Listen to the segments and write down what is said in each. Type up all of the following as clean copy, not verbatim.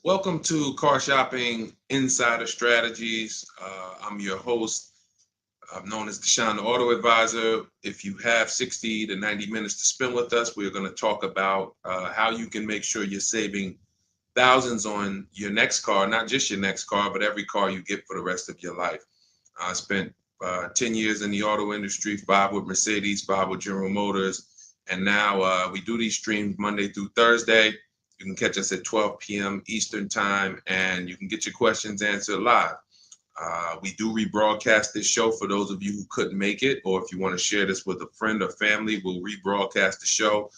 Welcome to Car Shopping Insider Strategies. I'm your host. I'm known as Deshone the Auto Advisor. If you have 60 to 90 minutes to spend with us, we're going to talk about how you can make sure you're saving thousands on your next car, not just your next car, but every car you get for the rest of your life. I spent 10 years in the auto industry, 5 with Mercedes, 5 with General Motors, and now we do these streams Monday through Thursday. You can catch us at 12 p.m. Eastern time, and you can get your questions answered live. We do rebroadcast this show for those of you who couldn't make it, or if you want to share this with a friend or family, we'll rebroadcast the show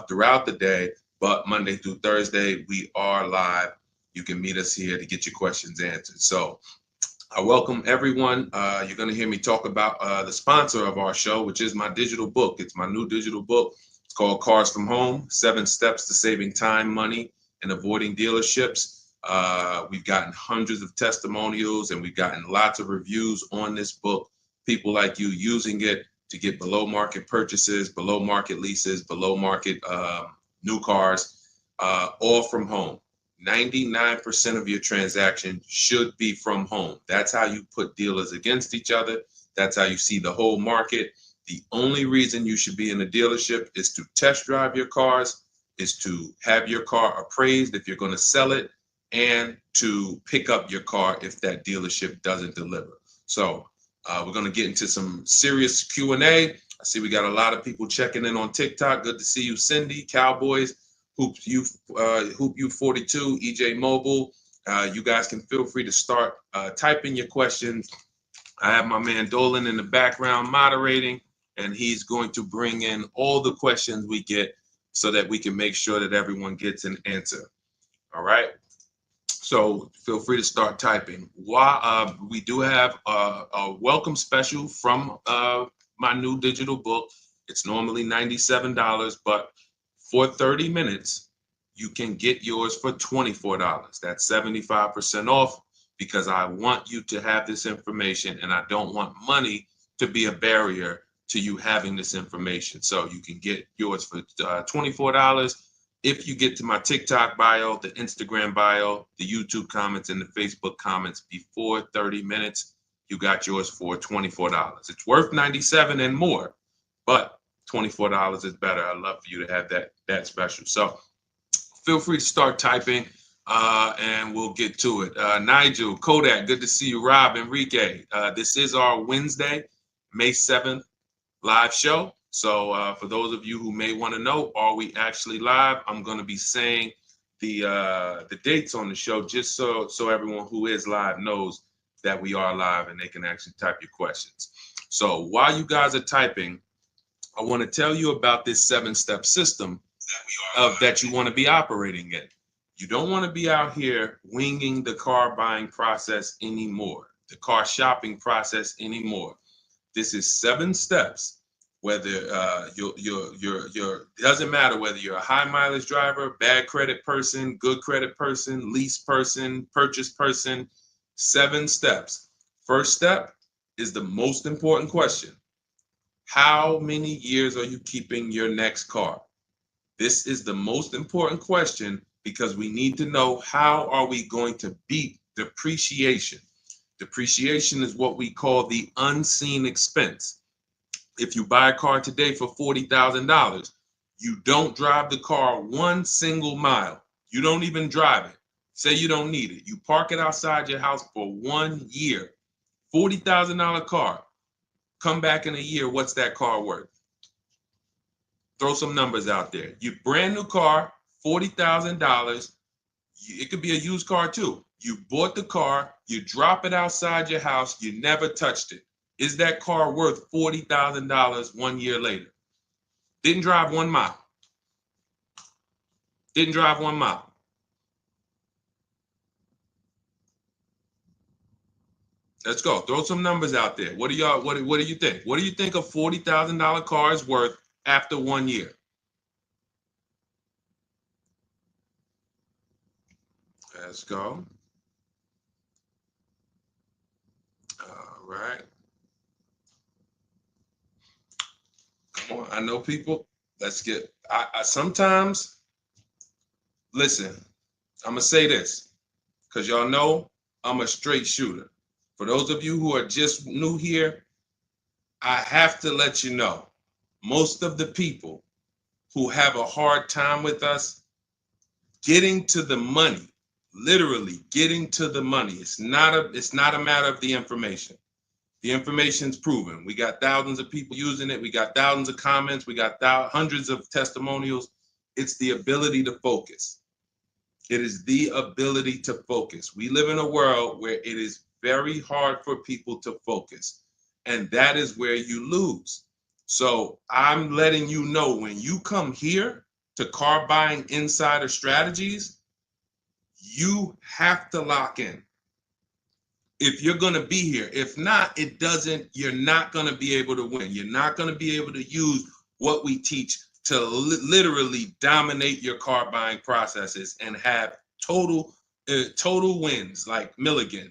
throughout the day. But Monday through Thursday, we are live. You can meet us here to get your questions answered. So I welcome everyone. You're going to hear me talk about the sponsor of our show, which is my digital book. It's my new digital book. It's called Cars from Home, 7 Steps to Saving Time, Money, and Avoiding Dealerships. We've gotten hundreds of testimonials and we've gotten lots of reviews on this book. People like you using it to get below market purchases, below market leases, below market new cars, all from home. 99% of your transaction should be from home. That's how you put dealers against each other. That's how you see the whole market. The only reason you should be in a dealership is to test drive your cars, is to have your car appraised if you're going to sell it, and to pick up your car if that dealership doesn't deliver. So we're going to get into some serious Q&A. I see we got a lot of people checking in on TikTok. Good to see you, Cindy, Cowboys, Hoop U 42, EJ Mobile. You guys can feel free to start typing your questions. I have my man Dolan in the background moderating, and he's going to bring in all the questions we get so that we can make sure that everyone gets an answer. All right. So feel free to start typing. We do have a welcome special from my new digital book. It's normally $97, but for 30 minutes, you can get yours for $24. That's 75% off, because I want you to have this information and I don't want money to be a barrier to you having this information. So you can get yours for $24. If you get to my TikTok bio, the Instagram bio, the YouTube comments, and the Facebook comments before 30 minutes, you got yours for $24. It's worth $97 and more, but $24 is better. I'd love for you to have that special. So feel free to start typing and we'll get to it. Nigel, Kodak, good to see you. Rob, Enrique, this is our Wednesday, May 7th live show. So for those of you who may want to know, are we actually live? I'm going to be saying the dates on the show just so everyone who is live knows that we are live and they can actually type your questions. So while you guys are typing, I want to tell you about this 7-step system that you want to be operating in. You don't want to be out here winging the car buying process anymore, the car shopping process anymore. This is 7 steps. Whether doesn't matter whether you're a high mileage driver, bad credit person, good credit person, lease person, purchase person. 7 steps. First step is the most important question. How many years are you keeping your next car? This is the most important question because we need to know how are we going to beat depreciation. Depreciation is what we call the unseen expense. If you buy a car today for $40,000, you don't drive the car 1 single mile. You don't even drive it. Say you don't need it. You park it outside your house for 1 year. $40,000 car. Come back in a year, what's that car worth? Throw some numbers out there. Your brand new car, $40,000. It could be a used car too. You bought the car, you drop it outside your house, you never touched it. Is that car worth $40,000 1 year later? Didn't drive 1 mile. Didn't drive 1 mile. Let's go. Throw some numbers out there. What do you think? What do you think a $40,000 car is worth after 1 year? Let's go. All right. Come on. I know people. Let's get. I sometimes listen. I'm gonna say this. because y'all know I'm a straight shooter. For those of you who are just new here, I have to let you know, most of the people who have a hard time with us getting to the money, literally getting to the money. It's not a matter of the information. The information's proven. We got thousands of people using it. We got thousands of comments. We got hundreds of testimonials. It's the ability to focus. It is the ability to focus. We live in a world where it is very hard for people to focus, and that is where you lose. So I'm letting you know, when you come here to Car Buying Insider Strategies, you have to lock in. If you're going to be here, if not, you're not going to be able to win. You're not going to be able to use what we teach to literally dominate your car buying processes and have total wins, like Milligan,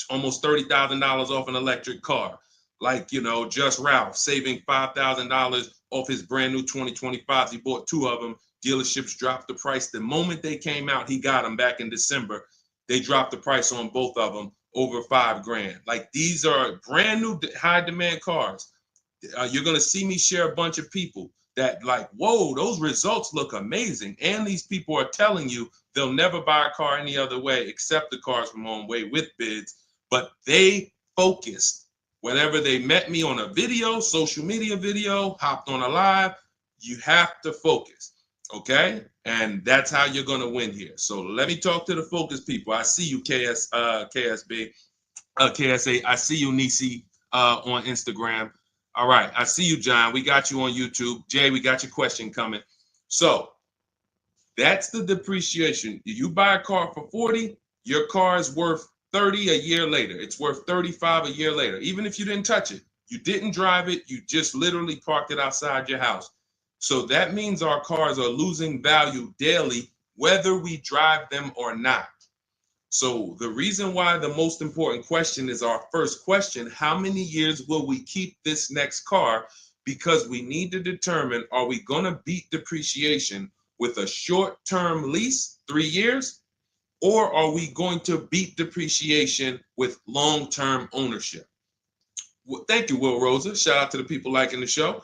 almost $30,000 off an electric car. Like, Just Ralph saving $5,000 off his brand new 2025s. He bought 2 of them. Dealerships dropped the price. The moment they came out, he got them back in December. They dropped the price on both of them over $5,000. Like, these are brand new high demand cars. You're going to see me share a bunch of people that like, whoa, those results look amazing. And these people are telling you they'll never buy a car any other way except the Cars from Home way with bids. But they focused. Whenever they met me on a video, social media video, hopped on a live, you have to focus. Okay? And that's how you're going to win here. So let me talk to the focus people. I see you, KSA. I see you, Nisi, on Instagram. All right. I see you, John. We got you on YouTube. Jay, we got your question coming. So that's the depreciation. You buy a car for 40, your car is worth 30 a year later. It's worth 35 a year later. Even if you didn't touch it, you didn't drive it, you just literally parked it outside your house. So that means our cars are losing value daily, whether we drive them or not. So the reason why the most important question is our first question: how many years will we keep this next car? Because we need to determine, are we going to beat depreciation with a short-term lease, 3 years, or are we going to beat depreciation with long-term ownership? Well, thank you, Will Rosa. Shout out to the people liking the show.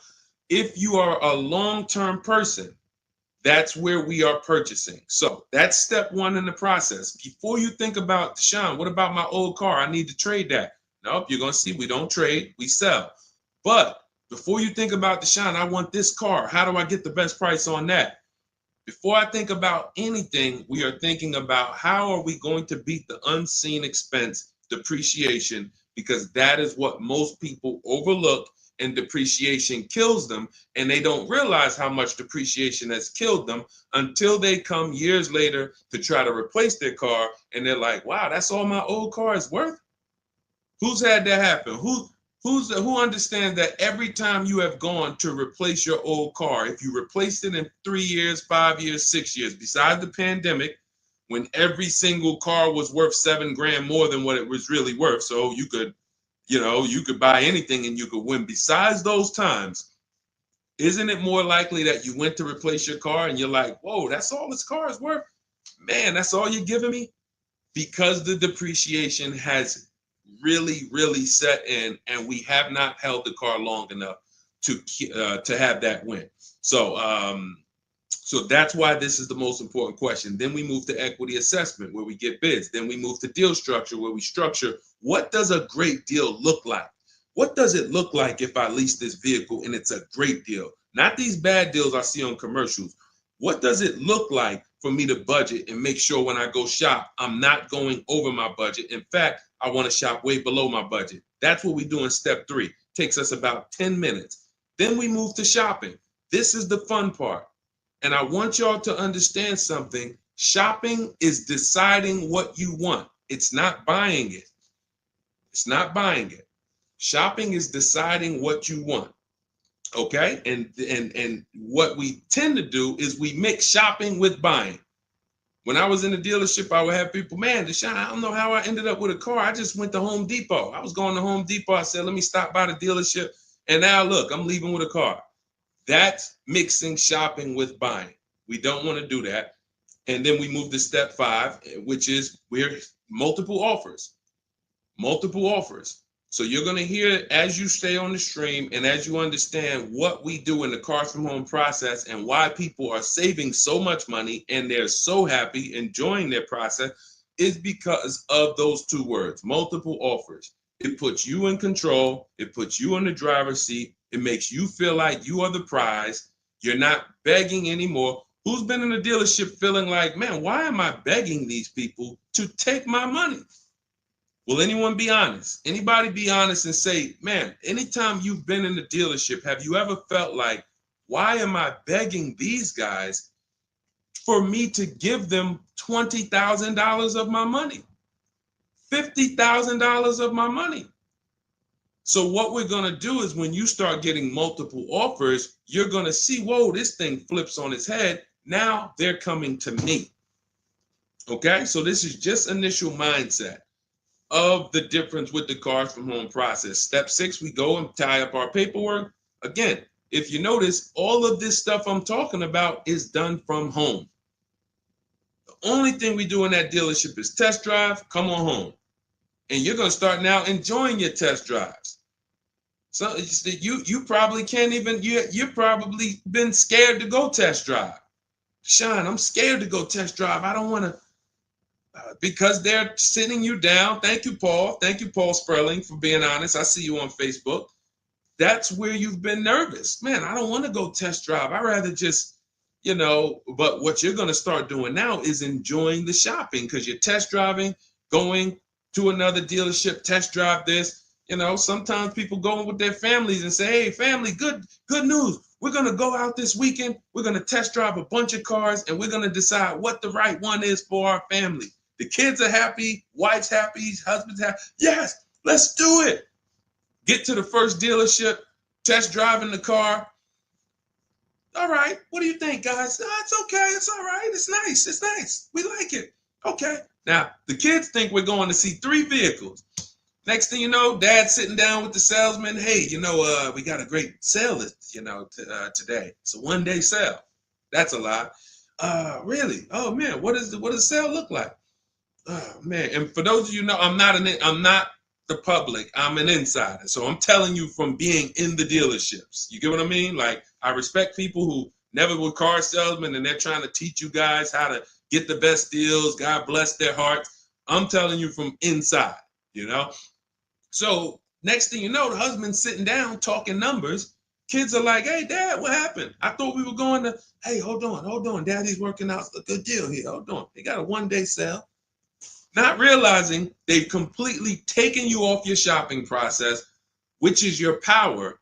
If you are a long-term person, that's where we are purchasing. So that's step 1 in the process. Before you think about, Deshaun, what about my old car? I need to trade that. Nope, you're going to see we don't trade, we sell. But before you think about, Deshaun, I want this car. How do I get the best price on that? Before I think about anything, we are thinking about how are we going to beat the unseen expense, depreciation, because that is what most people overlook, and depreciation kills them, and they don't realize how much depreciation has killed them until they come years later to try to replace their car, and they're like, wow, that's all my old car is worth? Who's had that happen? Who understands that every time you have gone to replace your old car, if you replaced it in 3 years, 5 years, 6 years, besides the pandemic, when every single car was worth $7,000 more than what it was really worth, so you could buy anything and you could win. Besides those times, isn't it more likely that you went to replace your car and you're like, whoa, that's all this car is worth? Man, that's all you're giving me? Because the depreciation has really, really set in, and we have not held the car long enough to have that win. So that's why this is the most important question. Then we move to equity assessment, where we get bids. Then we move to deal structure, where we structure, what does a great deal look like? What does it look like if I lease this vehicle and it's a great deal? Not these bad deals I see on commercials. What does it look like for me to budget and make sure when I go shop, I'm not going over my budget? In fact, I want to shop way below my budget. That's what we do in step 3. Takes us about 10 minutes. Then we move to shopping. This is the fun part. And I want y'all to understand something. Shopping is deciding what you want. It's not buying it. It's not buying it. Shopping is deciding what you want. Okay? And what we tend to do is we mix shopping with buying. When I was in the dealership, I would have people, man, Deshaun, I don't know how I ended up with a car. I just went to Home Depot. I was going to Home Depot. I said, let me stop by the dealership. And now look, I'm leaving with a car. That's mixing shopping with buying. We don't want to do that. And then we move to step 5, which is we're multiple offers. Multiple offers. So you're going to hear as you stay on the stream and as you understand what we do in the Cars from Home process and why people are saving so much money and they're so happy enjoying their process is because of those 2 words, multiple offers. It puts you in control. It puts you in the driver's seat. It makes you feel like you are the prize. You're not begging anymore. Who's been in a dealership feeling like, man, why am I begging these people to take my money? Will anyone be honest? Anybody be honest and say, man, anytime you've been in the dealership, have you ever felt like, why am I begging these guys for me to give them $20,000 of my money, $50,000 of my money? So what we're going to do is when you start getting multiple offers, you're going to see, whoa, this thing flips on its head. Now they're coming to me. Okay, so this is just initial mindset of the difference with the Cars from Home process. Step 6, we go and tie up our paperwork. Again, if you notice, all of this stuff I'm talking about is done from home. The only thing we do in that dealership is test drive, come on home. And you're going to start now enjoying your test drives. So you probably can't even, you're probably been scared to go test drive. Sean, I'm scared to go test drive. I don't want to, because they're sitting you down. Thank you, Paul. Thank you, Paul Sperling, for being honest. I see you on Facebook. That's where you've been nervous. Man, I don't want to go test drive. I'd rather just, but what you're going to start doing now is enjoying the shopping because you're test driving, going to another dealership, test drive this. Sometimes people go with their families and say, hey, family, good news. We're going to go out this weekend. We're going to test drive a bunch of cars and we're going to decide what the right one is for our family. The kids are happy, wife's happy, husband's happy. Yes, let's do it. Get to the first dealership, test driving the car. All right, what do you think, guys? Oh, it's okay, it's all right, it's nice, we like it. Okay, now the kids think we're going to see 3 vehicles. Next thing you know, Dad's sitting down with the salesman. Hey, we got a great sale, today. It's a 1-day sale. That's a lie. Really? Oh man, what does the sale look like? Oh man, and for those of you who know, I'm not the public. I'm an insider, so I'm telling you from being in the dealerships. You get what I mean? Like I respect people who never were car salesmen, and they're trying to teach you guys how to get the best deals. God bless their hearts. I'm telling you from inside. So next thing you know, the husband's sitting down talking numbers. Kids are like, hey, Dad, what happened? I thought we were going to, hey, hold on. Daddy's working out a good deal here. Hold on. They got a 1-day sale. Not realizing they've completely taken you off your shopping process, which is your power,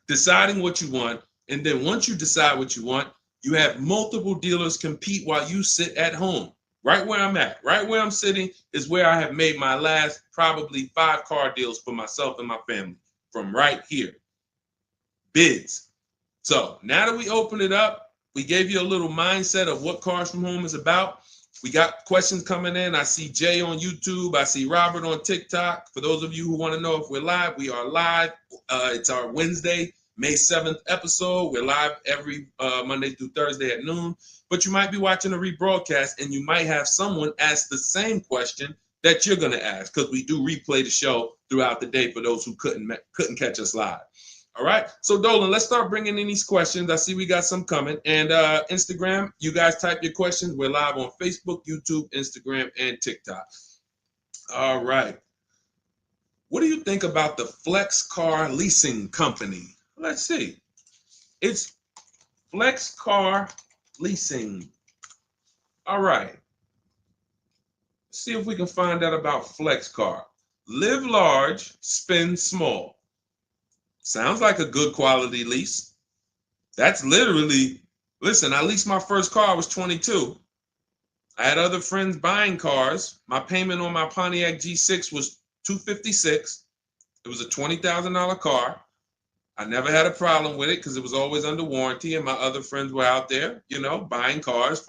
deciding what you want. And then once you decide what you want, you have multiple dealers compete while you sit at home. Right where I'm at, right where I'm sitting is where I have made my last probably 5 car deals for myself and my family from right here. Bids. So now that we open it up, we gave you a little mindset of what Cars from Home is about. We got questions coming in. I see Jay on YouTube. I see Robert on TikTok. For those of you who want to know if we're live, we are live. It's our Wednesday, May 7th episode. We're live every Monday through Thursday at noon. But you might be watching a rebroadcast and you might have someone ask the same question that you're going to ask because we do replay the show throughout the day for those who couldn't catch us live. All right. So Dolan, let's start bringing in these questions. I see we got some coming. And Instagram, you guys type your questions. We're live on Facebook, YouTube, Instagram, and TikTok. All right. What do you think about the Flex Car Leasing Company? Let's see. It's Flex Car Leasing. All right. Let's see if we can find out about Flex Car. Live large, spend small. Sounds like a good quality lease. That's literally, listen, I leased my first car, I was 22. I had other friends buying cars. My payment on my Pontiac G6 was $256. It was a $20,000 car. I never had a problem with it because it was always under warranty, and my other friends were out there, buying cars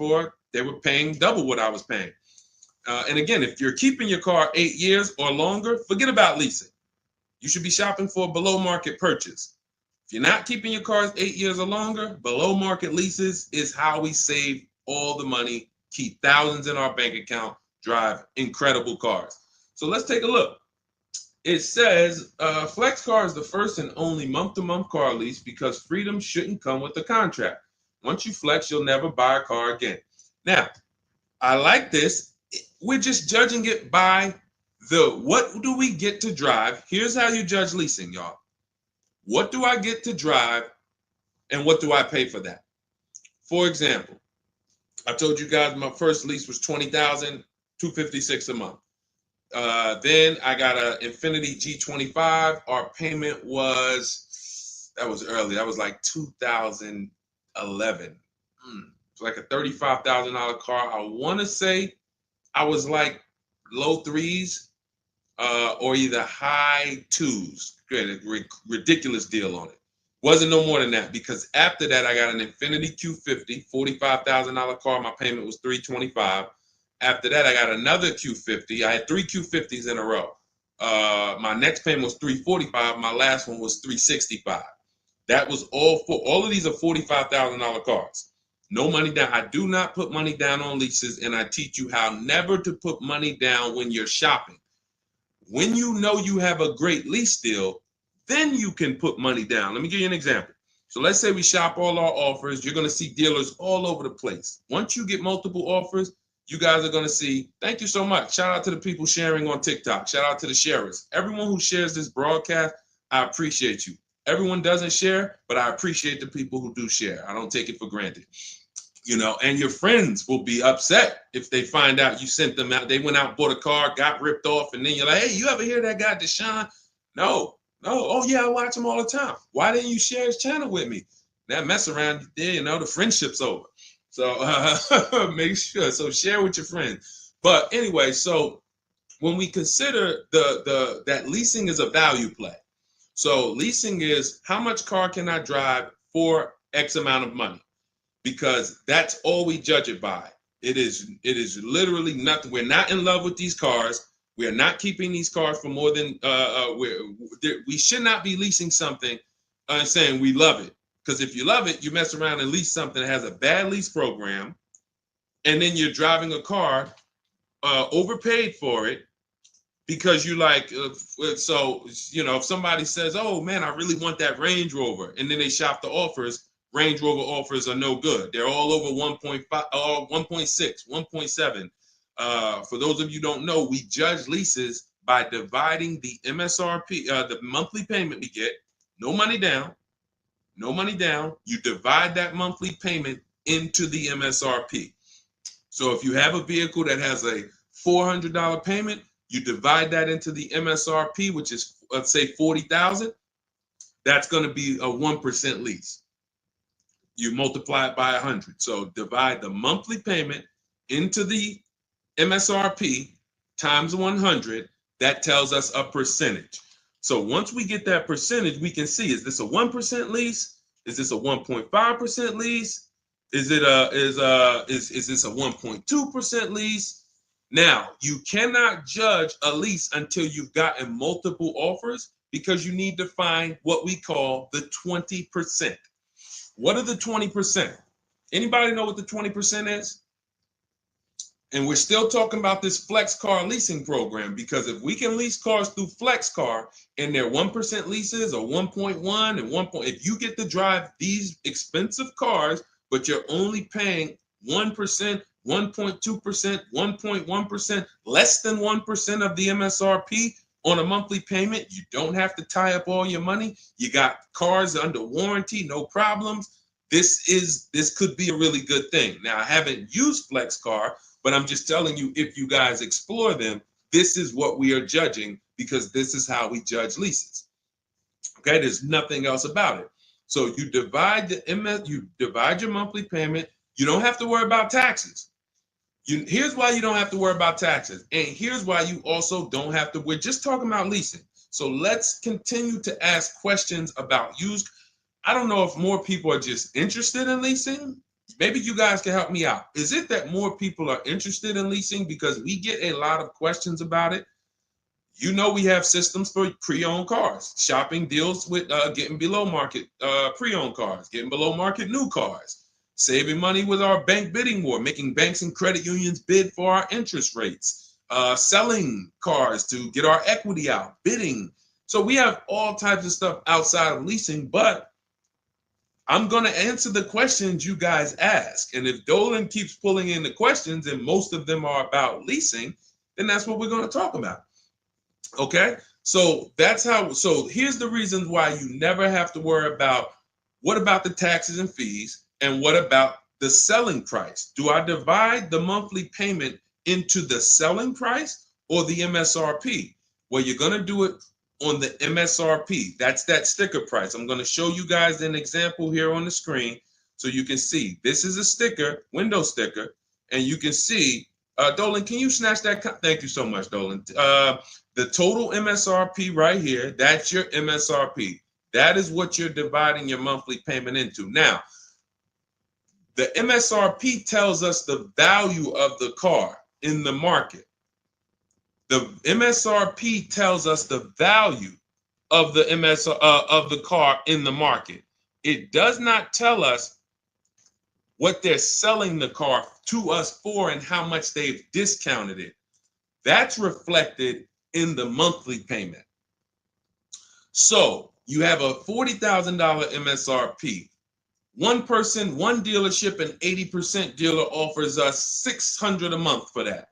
they were paying double what I was paying. And again, if you're keeping your car 8 years or longer, forget about leasing. You should be shopping for a below market purchase. If you're not keeping your cars 8 years or longer, below market leases is how we save all the money keep thousands in our bank account, drive incredible cars. So let's take a look. It says Flex Car is the first and only month-to-month car lease because freedom shouldn't come with a contract. Once you flex, you'll never buy a car again. Now, I like this. We're just judging it by what do we get to drive? Here's how you judge leasing, y'all. What do I get to drive and what do I pay for that? For example, I told you guys my first lease was $20,256 a month. Then I got an Infiniti G25. Our payment was, that was early. That was like 2011. It's like a $35,000 car. I want to say I was like low threes or either high twos. Ridiculous deal on it. Wasn't no more than that because after that I got an Infiniti Q50, $45,000 car. My payment was $325. After that, I got another Q50. I had 3 Q50s in a row. My next payment was $345. My last one was $365. That was all of these are $45,000 cars. No money down. I do not put money down on leases, and I teach you how never to put money down when you're shopping. When you know you have a great lease deal, then you can put money down. Let me give you an example. So let's say we shop all our offers. You're going to see dealers all over the place. Once you get multiple offers, you guys are going to see, thank you so much. Shout out to the people sharing on TikTok. Shout out to the sharers. Everyone who shares this broadcast, I appreciate you. Everyone doesn't share, but I appreciate the people who do share. I don't take it for granted. You know, and your friends will be upset if they find out you sent them out. They went out, bought a car, got ripped off, and then you're like, hey, you ever hear that guy, Deshone? No. Oh, yeah, I watch him all the time. Why didn't you share his channel with me? That mess around there, you know, the friendship's over. So make sure, so share with your friends. But anyway, so when we consider that leasing is a value play. So leasing is how much car can I drive for X amount of money? Because that's all we judge it by. It is literally nothing. We're not in love with these cars. We are not keeping these cars for more than we should not be leasing something and saying we love it. Because if you love it, you mess around and lease something that has a bad lease program, and then you're driving a car overpaid for it because you like, so, you know, if somebody says, oh man, I really want that Range Rover, and then they shop the offers, Range Rover offers are no good. They're all over 1.5, 1.6, 1.7. For those of you who don't know, we judge leases by dividing the MSRP, the monthly payment we get, no money down. No money down, you divide that monthly payment into the MSRP. So if you have a vehicle that has a $400 payment, you divide that into the MSRP, which is, let's say, $40,000. That's going to be a 1% lease. You multiply it by 100. So divide the monthly payment into the MSRP times 100. That tells us a percentage. So once we get that percentage, we can see, is this a 1% lease? Is this a 1.5% lease? Is this a 1.2% lease? Now, you cannot judge a lease until you've gotten multiple offers because you need to find what we call the 20%. What are the 20%? Anybody know what the 20% is? And we're still talking about this Flex Car leasing program because if we can lease cars through Flex Car and they're 1% leases or 1.1 and 1. If you get to drive these expensive cars, but you're only paying 1%, 1.2%, 1.1%, less than 1% of the MSRP on a monthly payment, you don't have to tie up all your money. You got cars under warranty, no problems. This could be a really good thing. Now, I haven't used Flex Car, but I'm just telling you, if you guys explore them, this is what we are judging because this is how we judge leases. Okay, there's nothing else about it. So you divide your monthly payment. You don't have to worry about taxes. Here's why you don't have to worry about taxes. And here's why you also don't have to. We're just talking about leasing. So let's continue to ask questions about used. I don't know if more people are just interested in leasing. Maybe you guys can help me out. Is it that more people are interested in leasing because we get a lot of questions about it? You know, we have systems for pre-owned cars. Shopping deals with getting below market pre-owned cars, getting below market new cars. saving money with our bank bidding war, making banks and credit unions bid for our interest rates, selling cars to get our equity out, bidding. So we have all types of stuff outside of leasing, but I'm going to answer the questions you guys ask. And if Dolan keeps pulling in the questions, and most of them are about leasing, then that's what we're going to talk about. Okay? So that's how, so here's the reasons why you never have to worry about what about the taxes and fees and what about the selling price? Do I divide the monthly payment into the selling price or the MSRP? Well, you're going to do it on the MSRP. That's that sticker price. I'm going to show you guys an example here on the screen so you can see. This is a sticker, window sticker, and you can see, Dolan, can you snatch that? Thank you so much, Dolan. The total MSRP right here, that's your MSRP. That is what you're dividing your monthly payment into. Now, the MSRP tells us the value of the car in the market. The MSRP tells us the value of the of the car in the market. It does not tell us what they're selling the car to us for and how much they've discounted it. That's reflected in the monthly payment. So you have a $40,000 MSRP. One person, one dealership, an 80% dealer offers us $600 a month for that.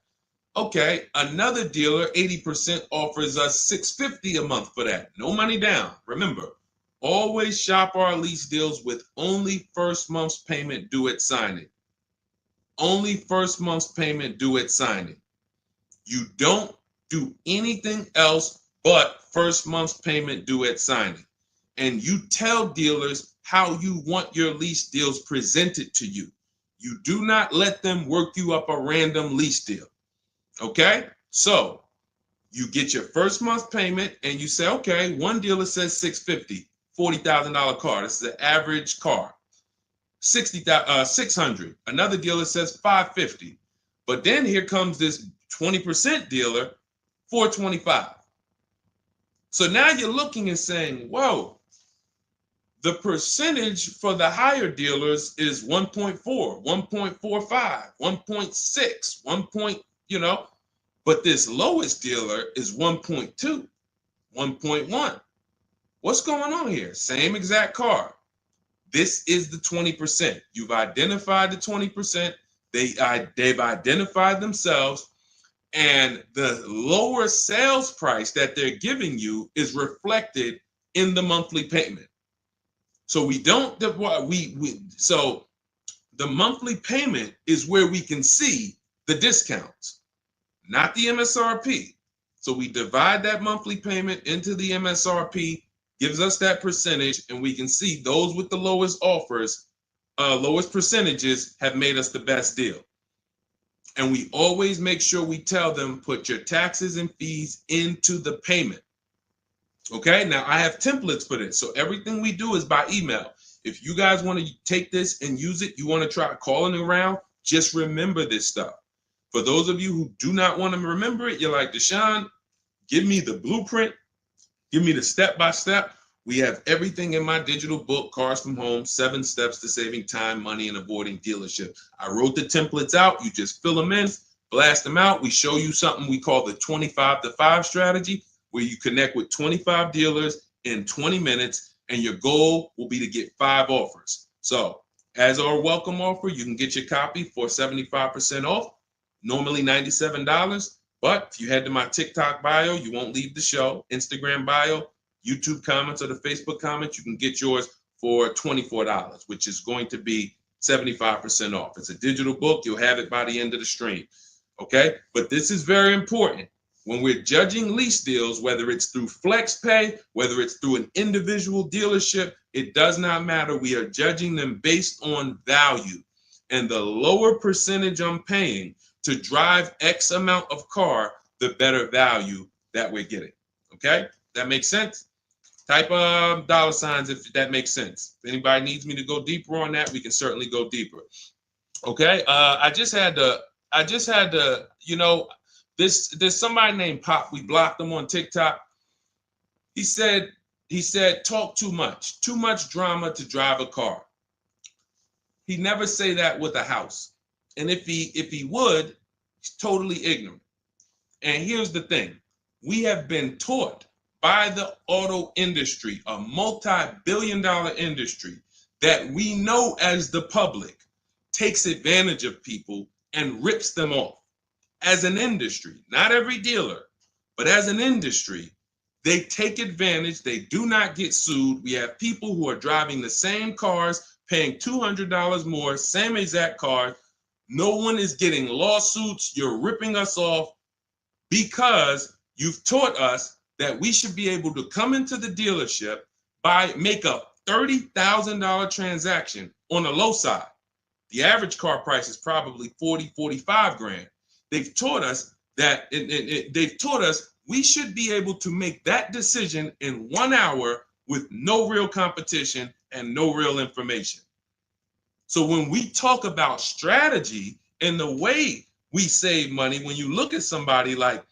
Okay, another dealer, 80% offers us $650 a month for that. No money down. Remember, always shop our lease deals with only first month's payment due at signing. Only first month's payment due at signing. You don't do anything else but first month's payment due at signing. And you tell dealers how you want your lease deals presented to you. You do not let them work you up a random lease deal. Okay, so you get your first month payment and you say, okay, one dealer says $650, $40,000 car. This is an average car. $600. Another dealer says $550. But then here comes this 20% dealer, $425. So now you're looking and saying, whoa, the percentage for the higher dealers is 1.4, 1.45, 1.6, 1. But this lowest dealer is 1.2, 1.1. What's going on here? Same exact car. This is the 20%. You've identified the 20%. They've identified themselves, and the lower sales price that they're giving you is reflected in the monthly payment. So so the monthly payment is where we can see the discounts, not the MSRP. So we divide that monthly payment into the MSRP, gives us that percentage, and we can see those with the lowest offers, lowest percentages have made us the best deal. And we always make sure we tell them, put your taxes and fees into the payment. Okay, now I have templates for this. So everything we do is by email. If you guys want to take this and use it, you want to try calling around, just remember this stuff. For those of you who do not want to remember it, you're like, Deshone, give me the blueprint, give me the step-by-step. We have everything in my digital book, Cars from Home, 7 Steps to Saving Time, Money, and Avoiding Dealership. I wrote the templates out. You just fill them in, blast them out. We show you something we call the 25-to-5 strategy, where you connect with 25 dealers in 20 minutes, and your goal will be to get 5 offers. So as our welcome offer, you can get your copy for 75% off, normally $97. But if you head to my TikTok bio, you won't leave the show, Instagram bio, YouTube comments, or the Facebook comments, you can get yours for $24, which is going to be 75% off. It's a digital book. You'll have it by the end of the stream. Okay? But this is very important. When we're judging lease deals, whether it's through FlexPay, whether it's through an individual dealership, it does not matter. We are judging them based on value. And the lower percentage I'm paying to drive X amount of car, the better value that we're getting. Okay? That makes sense? Type $signs if that makes sense. If anybody needs me to go deeper on that, we can certainly go deeper. Okay? I just had to, there's somebody named Pop. We blocked him on TikTok. He said, talk too much drama to drive a car. He never say that with a house. And if he would, he's totally ignorant. And here's the thing. We have been taught by the auto industry, a multi-billion-dollar industry, that we know as the public takes advantage of people and rips them off. As an industry, not every dealer, but as an industry, they take advantage. They do not get sued. We have people who are driving the same cars, paying $200 more, same exact car. No one is getting lawsuits. You're ripping us off because you've taught us that we should be able to come into the dealership, make a $30,000 transaction on the low side. The average car price is probably 40, 45 grand. They've taught us that they've taught us we should be able to make that decision in 1 hour with no real competition and no real information. So when we talk about strategy and the way we save money, when you look at somebody like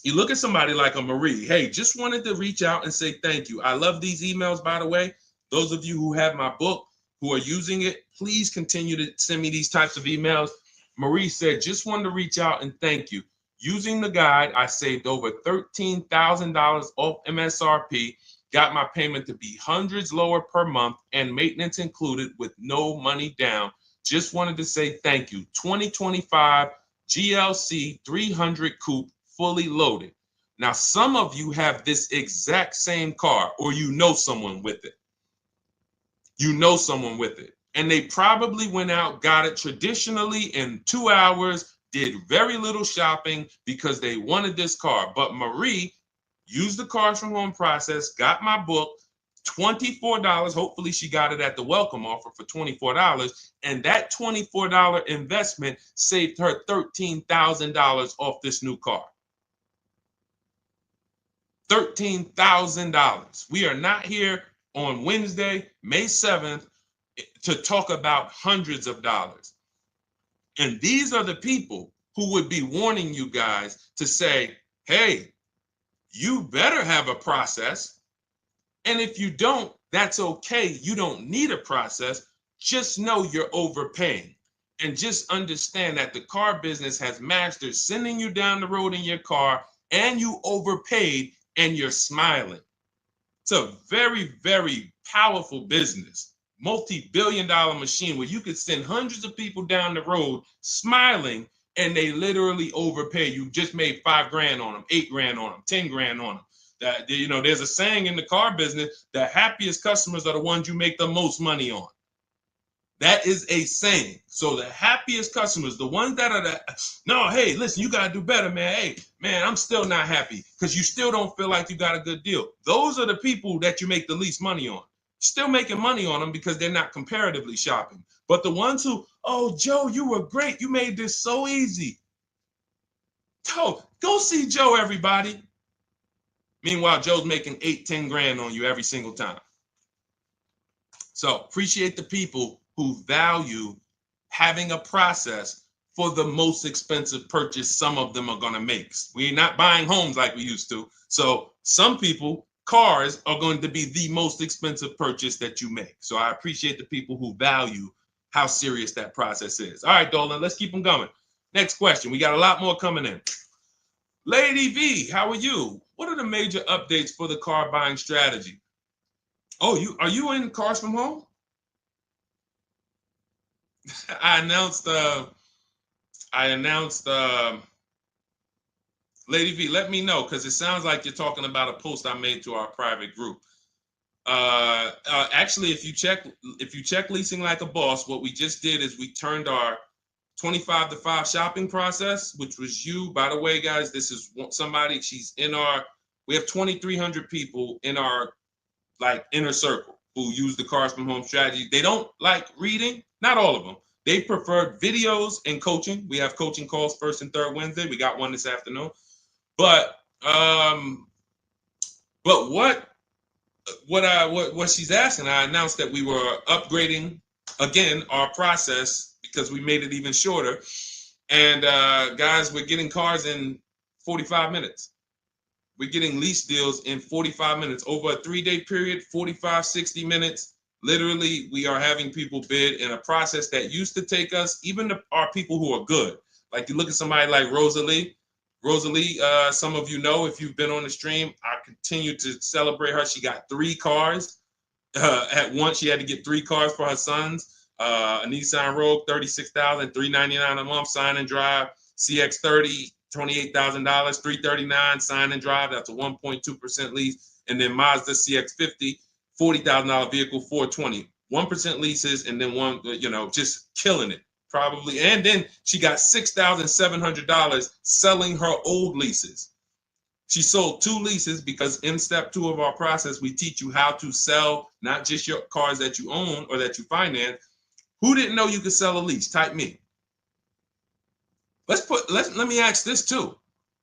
a Marie, hey, just wanted to reach out and say thank you. I love these emails, by the way. Those of you who have my book, who are using it, please continue to send me these types of emails. Marie said, just wanted to reach out and thank you. Using the guide, I saved over $13,000 off MSRP, got my payment to be hundreds lower per month and maintenance included with no money down. Just wanted to say thank you. 2025 GLC 300 coupe, fully loaded. Now, some of you have this exact same car, or you know someone with it. You know someone with it. And they probably went out, got it traditionally in 2 hours, did very little shopping because they wanted this car. But Marie used the cars from home process, got my book, $24. Hopefully she got it at the welcome offer for $24. And that $24 investment saved her $13,000 off this new car. $13,000. We are not here on Wednesday, May 7th, to talk about hundreds of dollars. And these are the people who would be warning you guys to say, hey, you better have a process. And if you don't, that's okay. You don't need a process. Just know you're overpaying. And just understand that the car business has mastered sending you down the road in your car and you overpaid and you're smiling. It's a very, very powerful business, multi-billion-dollar machine where you could send hundreds of people down the road smiling and they literally overpay. You just made 5 grand on them, 8 grand on them, 10 grand on them. That, you know, there's a saying in the car business, the happiest customers are the ones you make the most money on. That is a saying. So the happiest customers, the ones that are no, hey, listen, you got to do better, man. Hey, man, I'm still not happy because you still don't feel like you got a good deal. Those are the people that you make the least money on. Still making money on them because they're not comparatively shopping. But the ones who, oh, Joe, you were great. You made this so easy. Go see Joe, everybody. Meanwhile, Joe's making 8, 10 grand on you every single time. So appreciate the people who value having a process for the most expensive purchase some of them are going to make. We're not buying homes like we used to. So some people, cars are going to be the most expensive purchase that you make. So I appreciate the people who value how serious that process is. All right, Dolan, let's keep them going. Next question. We got a lot more coming in. Lady V, how are you? What are the major updates for the car buying strategy? Oh, are you in Cars from Home? I announced Lady V, let me know, because it sounds like you're talking about a post I made to our private group. Actually, if you check Leasing Like a Boss, what we just did is we turned our 25 to 5 shopping process, which was you. By the way, guys, this is somebody, we have 2,300 people in our inner circle who use the Cars from Home strategy. They don't like reading, not all of them. They prefer videos and coaching. We have coaching calls first and third Wednesday. We got one this afternoon. But what she's asking, I announced that we were upgrading again our process because we made it even shorter. And guys, we're getting cars in 45 minutes. We're getting lease deals in 45 minutes over a 3-day period, 45, 60 minutes. Literally, we are having people bid in a process that used to take us, even our people who are good. Like you look at somebody like Rosalie. Rosalie, some of you know if you've been on the stream, I continue to celebrate her. She got 3 cars. At once, she had to get 3 cars for her sons. A Nissan Rogue, $36,399 a month, sign and drive. CX-30, $28,000, $339 sign and drive. That's a 1.2% lease. And then Mazda CX-50, $40,000 vehicle, $420. 1% leases, and then one, just killing it. Probably. And then she got $6,700 selling her old leases. She sold 2 leases because in step 2 of our process, we teach you how to sell not just your cars that you own or that you finance. Who didn't know you could sell a lease? Type me. Let me ask this too.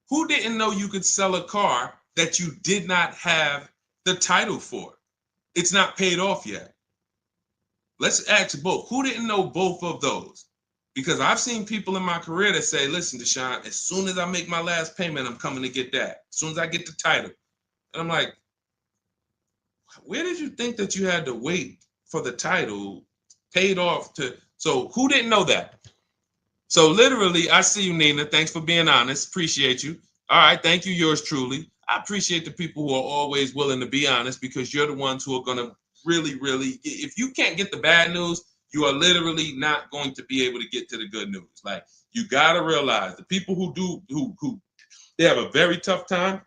Who didn't know you could sell a car that you did not have the title for? It's not paid off yet. Let's ask both. Who didn't know both of those? Because I've seen people in my career that say, listen, Deshone, as soon as I make my last payment, I'm coming to get that. As soon as I get the title. And I'm like, where did you think that you had to wait for the title paid off to? So who didn't know that? So literally, I see you, Nina. Thanks for being honest. Appreciate you. All right. Thank you, yours truly. I appreciate the people who are always willing to be honest, because you're the ones who are going to really, if you can't get the bad news, you are literally not going to be able to get to the good news. Like, you got to realize the people who they have a very tough time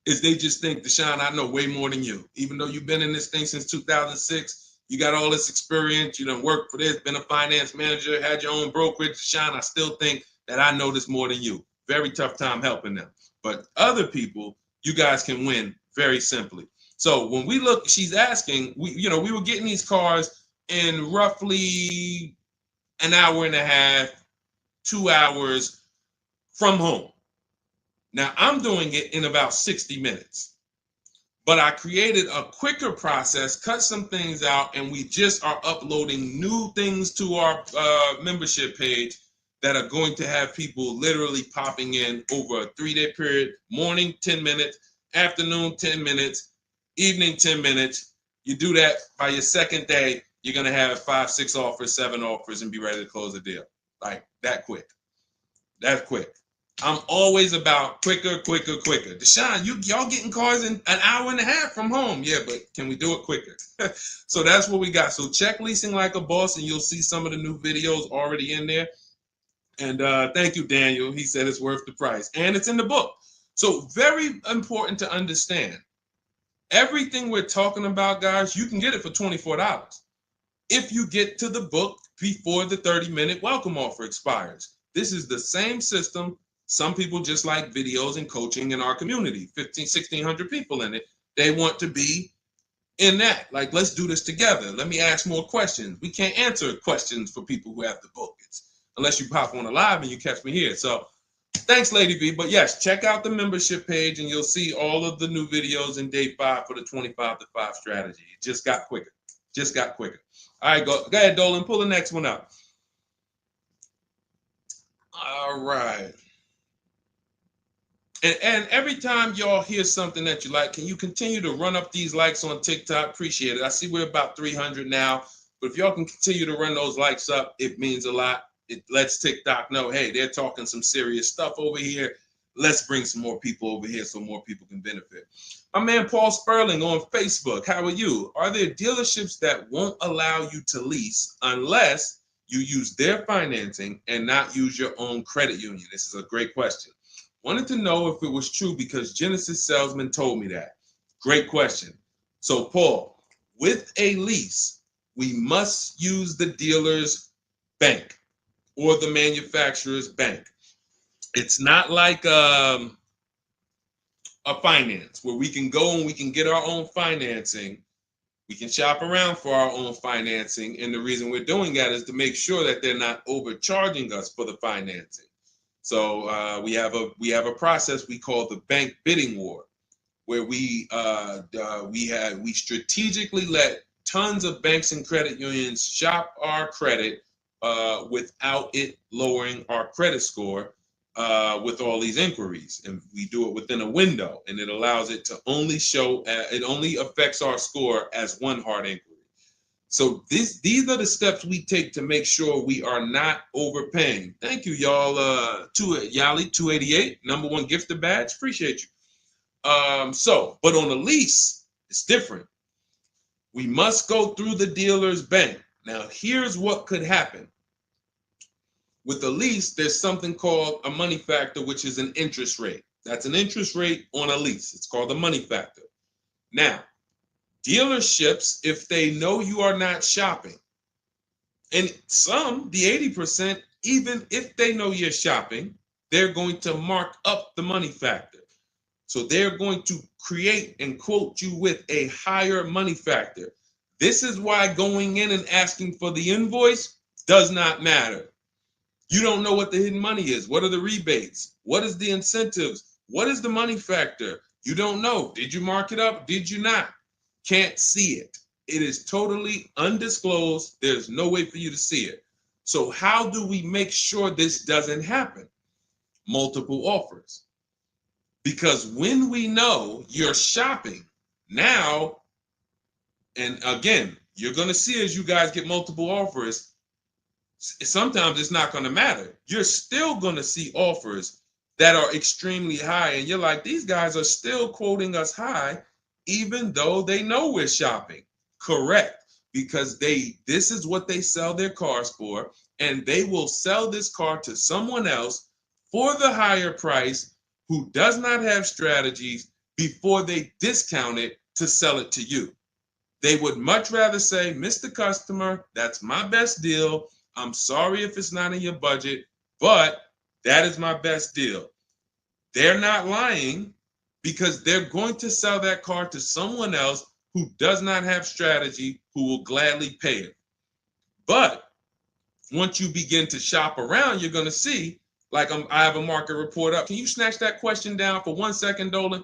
is they just think, Deshone, I know way more than you. Even though you've been in this thing since 2006, you got all this experience, you done worked for this, been a finance manager, had your own brokerage. Deshone, I still think that I know this more than you. Very tough time helping them. But other people, you guys can win very simply. So when we look, she's asking, we were getting these cars in roughly an hour and a half, 2 hours from home. Now I'm doing it in about 60 minutes, but I created a quicker process, cut some things out, and we just are uploading new things to our membership page that are going to have people literally popping in over a 3-day period. Morning, 10 minutes, afternoon, 10 minutes, evening, 10 minutes. You do that by your second day, you're going to have 5, 6 offers, 7 offers, and be ready to close the deal. Like that quick. That's quick. I'm always about quicker. Deshone, y'all getting cars in an hour and a half from home. Yeah, but can we do it quicker? So that's what we got. So check Leasing Like a Boss, and you'll see some of the new videos already in there. And thank you, Daniel. He said it's worth the price. And it's in the book. So very important to understand. Everything we're talking about, guys, you can get it for $24 if you get to the book before the 30-minute welcome offer expires. This is the same system. Some people just like videos and coaching in our community, 1,600 people in it. They want to be in that. Like, let's do this together. Let me ask more questions. We can't answer questions for people who have the book. Unless you pop on a live and you catch me here. So thanks, Lady V. But yes, check out the membership page and you'll see all of the new videos in day 5 for the 25 to 5 strategy. It just got quicker. All right, go ahead, Dolan. Pull the next one up. All right. And every time y'all hear something that you like, can you continue to run up these likes on TikTok? Appreciate it. I see we're about 300 now. But if y'all can continue to run those likes up, it means a lot. It lets TikTok know, hey, they're talking some serious stuff over here. Let's bring some more people over here so more people can benefit. My man Paul Sperling on Facebook. How are you? Are there dealerships that won't allow you to lease unless you use their financing and not use your own credit union? This is a great question. Wanted to know if it was true because Genesis Salesman told me that. Great question. So Paul, with a lease, we must use the dealer's bank or the manufacturer's bank. It's not like a finance where we can go and we can get our own financing. We can shop around for our own financing. And the reason we're doing that is to make sure that they're not overcharging us for the financing. So we have a process we call the bank bidding war, where we strategically let tons of banks and credit unions shop our credit without it lowering our credit score with all these inquiries. And we do it within a window, and it allows it to only show, it only affects our score as one hard inquiry. So these are the steps we take to make sure we are not overpaying. Thank you, y'all. Yali 288, #1 gifted badge. Appreciate you. But on a lease, it's different. We must go through the dealer's bank. Now, here's what could happen. With a lease, there's something called a money factor, which is an interest rate. That's an interest rate on a lease. It's called the money factor. Now, dealerships, if they know you are not shopping, and some, the 80%, even if they know you're shopping, they're going to mark up the money factor. So they're going to create and quote you with a higher money factor. This is why going in and asking for the invoice does not matter. You don't know what the hidden money is. What are the rebates? What is the incentives? What is the money factor? You don't know. Did you mark it up? Did you not? Can't see it. It is totally undisclosed. There's no way for you to see it. So how do we make sure this doesn't happen? Multiple offers. Because when we know you're shopping now, and again, you're going to see as you guys get multiple offers, sometimes it's not going to matter. You're still going to see offers that are extremely high. And you're like, these guys are still quoting us high, even though they know we're shopping. Correct. Because this is what they sell their cars for. And they will sell this car to someone else for the higher price who does not have strategies before they discount it to sell it to you. They would much rather say, Mr. Customer, that's my best deal. I'm sorry if it's not in your budget, but that is my best deal. They're not lying because they're going to sell that car to someone else who does not have strategy, who will gladly pay it. But once you begin to shop around, you're going to see, like I have a market report up. Can you snatch that question down for 1 second, Dolan?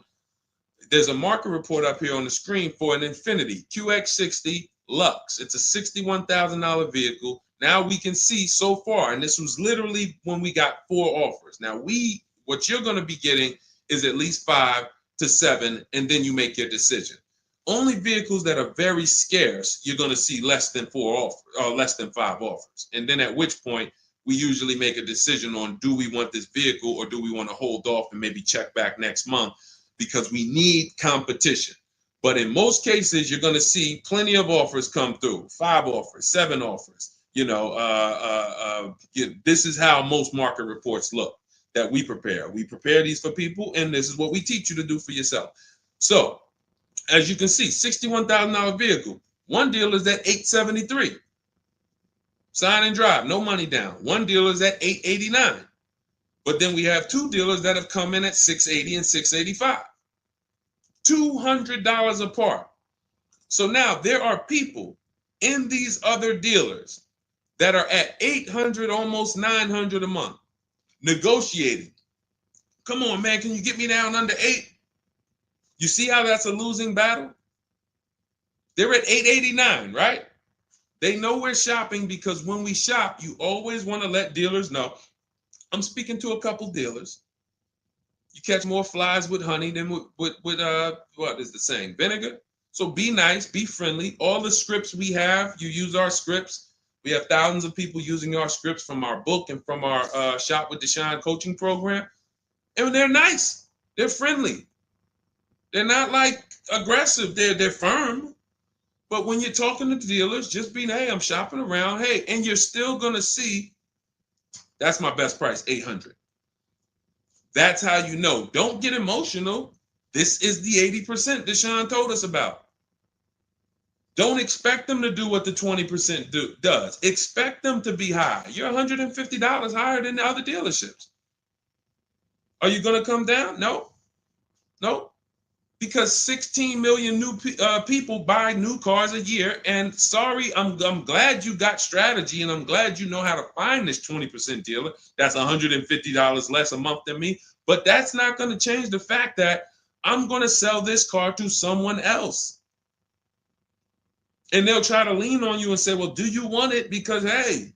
There's a market report up here on the screen for an Infiniti QX60 Lux. It's a $61,000 vehicle. Now we can see so far, and this was literally when we got 4 offers. Now what you're going to be getting is at least 5 to 7, and then you make your decision. Only vehicles that are very scarce, you're going to see less than 4 offers or less than 5 offers. And then at which point we usually make a decision on, do we want this vehicle or do we want to hold off and maybe check back next month, because we need competition. But in most cases, you're going to see plenty of offers come through, 5 offers, 7 offers. This is how most market reports look that we prepare. We prepare these for people, and this is what we teach you to do for yourself. So as you can see, $61,000 vehicle. One deal is at $873. Sign and drive, no money down. One dealer is at $889. But then we have 2 dealers that have come in at $680 and $685. $200 apart. So now there are people in these other dealers that are at $800, almost $900 a month, negotiating. Come on, man, can you get me down under 8? You see how that's a losing battle? They're at $889, right? They know we're shopping, because when we shop, you always want to let dealers know. I'm speaking to a couple dealers. You catch more flies with honey than with what is the saying? Vinegar. So be nice, be friendly. All the scripts we have, you use our scripts. We have thousands of people using our scripts from our book and from our Shop with Deshone coaching program. And they're nice. They're friendly. They're not like aggressive. They're firm. But when you're talking to dealers, just be, hey, I'm shopping around. Hey, and you're still going to see, that's my best price, $800. That's how you know. Don't get emotional. This is the 80% Deshone told us about. Don't expect them to do what the 20% does. Expect them to be high. You're $150 higher than the other dealerships. Are you going to come down? No. Because 16 million new people buy new cars a year. And sorry, I'm glad you got strategy, and I'm glad you know how to find this 20% dealer that's $150 less a month than me. But that's not going to change the fact that I'm going to sell this car to someone else. And they'll try to lean on you and say, well, do you want it? Because, hey,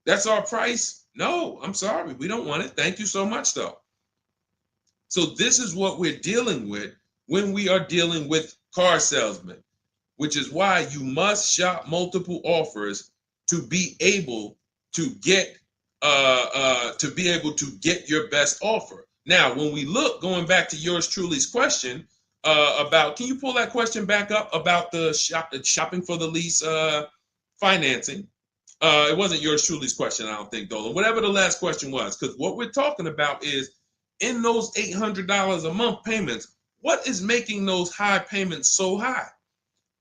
that's our price. No, I'm sorry. We don't want it. Thank you so much, though. So this is what we're dealing with when we are dealing with car salesmen. which is why you must shop multiple offers to be able to get your best offer. Now, when we look, going back to yours truly's question about, can you pull that question back up about the shopping for the lease financing? It wasn't yours truly's question, I don't think, Dolan. Whatever the last question was, because what we're talking about is in those $800 a month payments, what is making those high payments so high?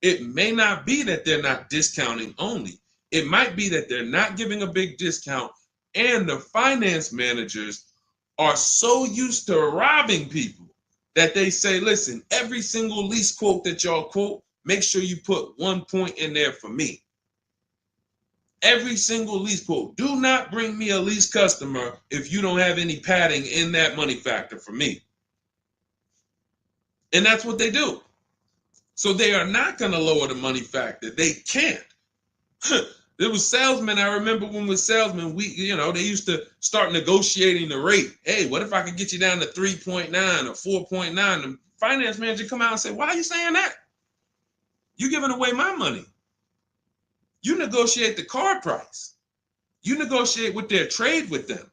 It may not be that they're not discounting only. It might be that they're not giving a big discount, and the finance managers are so used to robbing people that they say, listen, every single lease quote that y'all quote, make sure you put 1 point in there for me. Every single lease quote. Do not bring me a lease customer if you don't have any padding in that money factor for me. And that's what they do. So they are not going to lower the money factor. They can't. There was salesmen. I remember when we were salesmen, they used to start negotiating the rate. Hey, what if I could get you down to 3.9 or 4.9? The finance manager come out and say, why are you saying that? You're giving away my money. You negotiate the car price. You negotiate with their trade with them.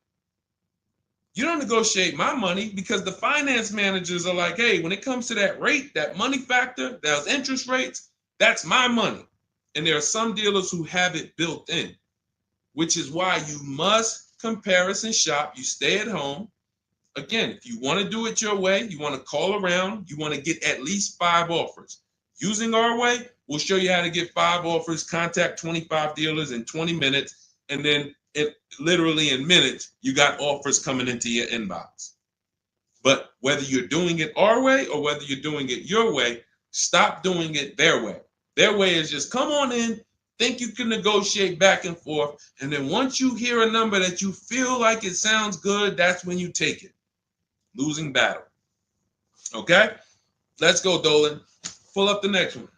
You don't negotiate my money, because the finance managers are like, hey, when it comes to that rate, that money factor, those interest rates, that's my money. And there are some dealers who have it built in, which is why you must comparison shop. You stay at home. Again, if you want to do it your way, you want to call around, you want to get at least 5 offers. Using our way, we'll show you how to get 5 offers, contact 25 dealers in 20 minutes, and then literally in minutes, you got offers coming into your inbox. But whether you're doing it our way or whether you're doing it your way, stop doing it their way. Their way is just come on in, think you can negotiate back and forth, and then once you hear a number that you feel like it sounds good, that's when you take it. Losing battle. Okay? Let's go, Dolan. Pull up the next one.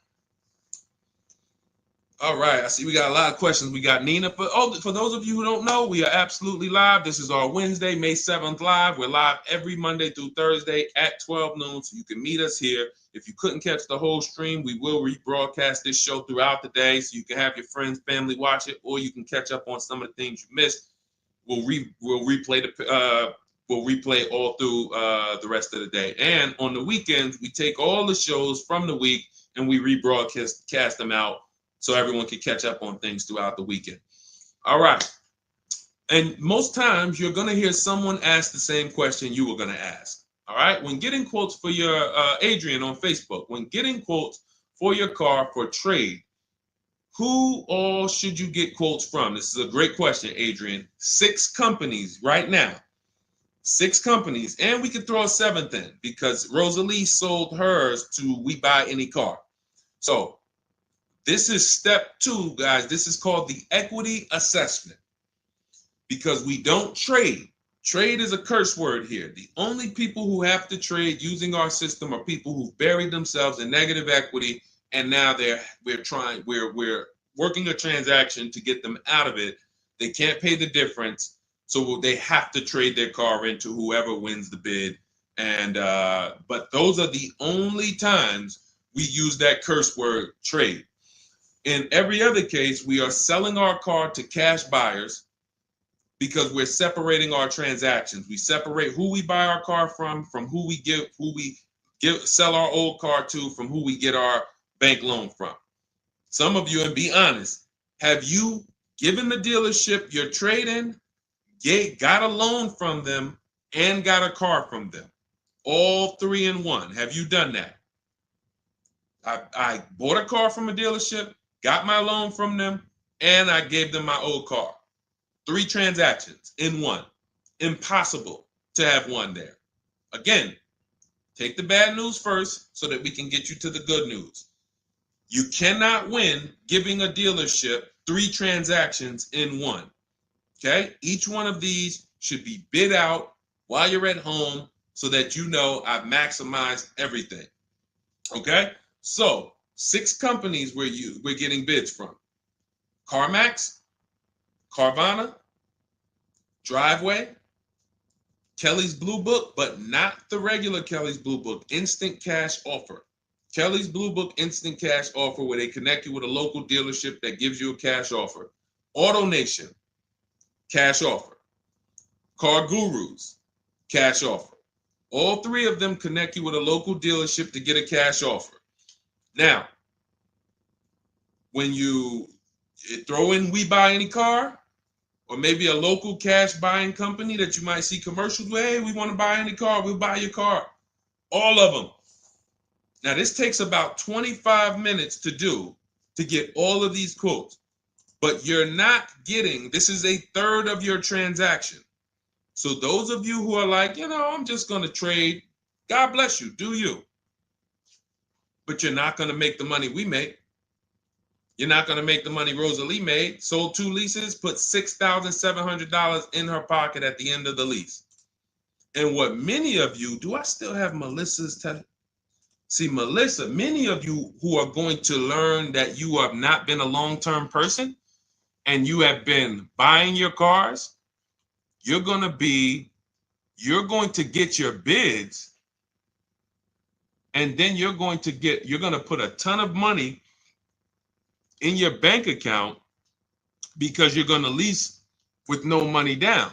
All right, I see we got a lot of questions. We got Nina. For those of you who don't know, we are absolutely live. This is our Wednesday, May 7th live. We're live every Monday through Thursday at 12 noon, so you can meet us here. If you couldn't catch the whole stream, we will rebroadcast this show throughout the day, so you can have your friends, family watch it, or you can catch up on some of the things you missed. We'll replay all through the rest of the day. And on the weekends, we take all the shows from the week and we rebroadcast them out, so everyone can catch up on things throughout the weekend. All right. And most times you're going to hear someone ask the same question you were going to ask. All right. When getting quotes for your, Adrian on Facebook, when getting quotes for your car for trade, who all should you get quotes from? This is a great question, Adrian. 6 companies right now. 6 companies. And we could throw a 7th in because Rosalie sold hers to We Buy Any Car. So this is step 2, guys. This is called the equity assessment, because we don't trade. Trade is a curse word here. The only people who have to trade using our system are people who've buried themselves in negative equity, and now we're working a transaction to get them out of it. They can't pay the difference, so they have to trade their car into whoever wins the bid. And but those are the only times we use that curse word, trade. In every other case, we are selling our car to cash buyers because we're separating our transactions. We separate who we buy our car from who we sell our old car to, from who we get our bank loan from. Some of you, and be honest, have you given the dealership your trade-in, got a loan from them, and got a car from them? All 3 in one. Have you done that? I bought a car from a dealership, got my loan from them, and I gave them my old car. 3 transactions in one. Impossible to have one there. Again, take the bad news first so that we can get you to the good news. You cannot win giving a dealership 3 transactions in one. Okay? Each one of these should be bid out while you're at home so that you know I've maximized everything. Okay? So 6 companies we're getting bids from: CarMax, Carvana, Driveway, Kelly's Blue Book, but not the regular Kelly's Blue Book, Instant Cash Offer. Kelly's Blue Book Instant Cash Offer, where they connect you with a local dealership that gives you a cash offer. Auto Nation, cash offer. Car Gurus, cash offer. All three of them connect you with a local dealership to get a cash offer. Now, when you throw in We Buy Any Car, or maybe a local cash buying company that you might see commercials with, hey, we want to buy any car, we'll buy your car. All of them. Now, this takes about 25 minutes to do to get all of these quotes, but you're not getting, this is a third of your transaction. So those of you who are like, I'm just going to trade, God bless you, do you. But you're not going to make the money we make. You're not going to make the money Rosalie made. Sold 2 leases, put $6,700 in her pocket at the end of the lease. And what many of you, do I still have Melissa's? See, Melissa, many of you who are going to learn that you have not been a long-term person and you have been buying your cars, you're going to get your bids, and then you're going to put a ton of money in your bank account because you're going to lease with no money down.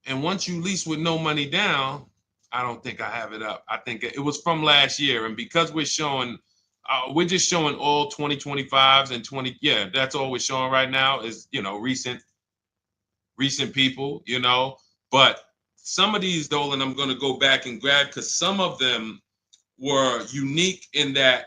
And once you lease with no money down, I don't think I have it up. I think it was from last year. And because we're just showing all 2025s and 20. Yeah, that's all we're showing right now is, recent people, but some of these, Dolan, I'm going to go back and grab because some of them were unique in that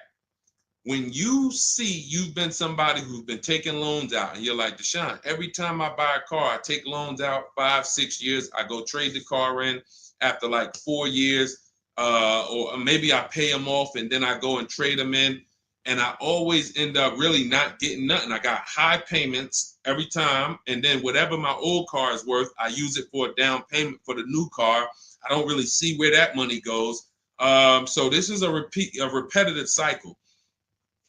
when you see you've been somebody who's been taking loans out and you're like, Deshone, every time I buy a car, I take loans out 5-6 years. I go trade the car in after like 4 years, or maybe I pay them off and then I go and trade them in. And I always end up really not getting nothing. I got high payments every time. And then whatever my old car is worth, I use it for a down payment for the new car. I don't really see where that money goes. So this is a repetitive cycle.